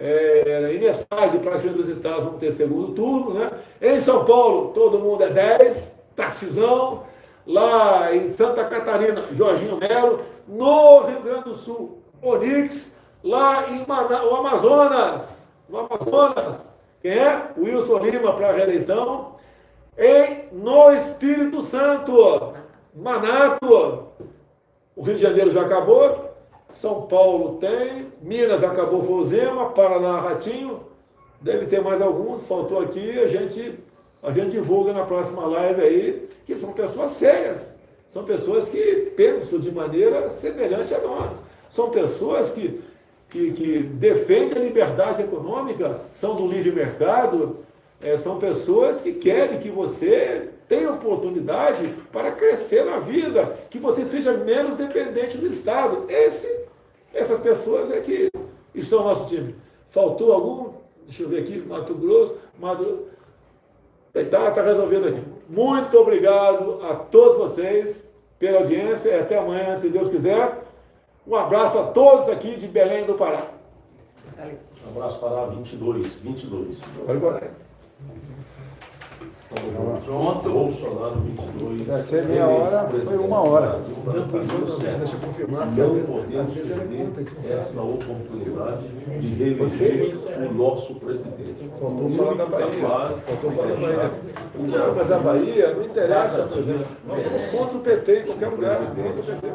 B: Em metade praticamente dos estados vão ter segundo turno, né? Em São Paulo, todo mundo é 10, Tarcisão. Lá em Santa Catarina, Jorginho Melo. No Rio Grande do Sul, Onix. Lá em o Amazonas, quem é? Wilson Lima para a reeleição. No Espírito Santo, Manato. O Rio de Janeiro já acabou. São Paulo tem, Minas acabou, foi o Zema, Paraná, Ratinho, deve ter mais alguns, faltou aqui, a gente divulga na próxima live aí, que são pessoas sérias, são pessoas que pensam de maneira semelhante a nós, são pessoas que defendem a liberdade econômica, são do livre mercado, são pessoas que querem que você tenha oportunidade para crescer na vida, que você seja menos dependente do Estado. Essas pessoas é que estão no nosso time. Faltou algum? Deixa eu ver aqui, Mato Grosso. Está resolvido aqui. Muito obrigado a todos vocês pela audiência e até amanhã, se Deus quiser. Um abraço a todos aqui de Belém do Pará.
E: Um abraço para 22.
B: Pode guardar.
E: Pronto. Bolsonaro 22.
A: Vai ser meia hora, foi 1 hora.
B: Deixa eu confirmar.
E: Não podemos perder essa oportunidade de reeleger o nosso presidente.
B: Faltou falar da Bahia. Não, mas a Bahia não interessa, por exemplo. Nós somos contra o PT em qualquer lugar. Contra o PT.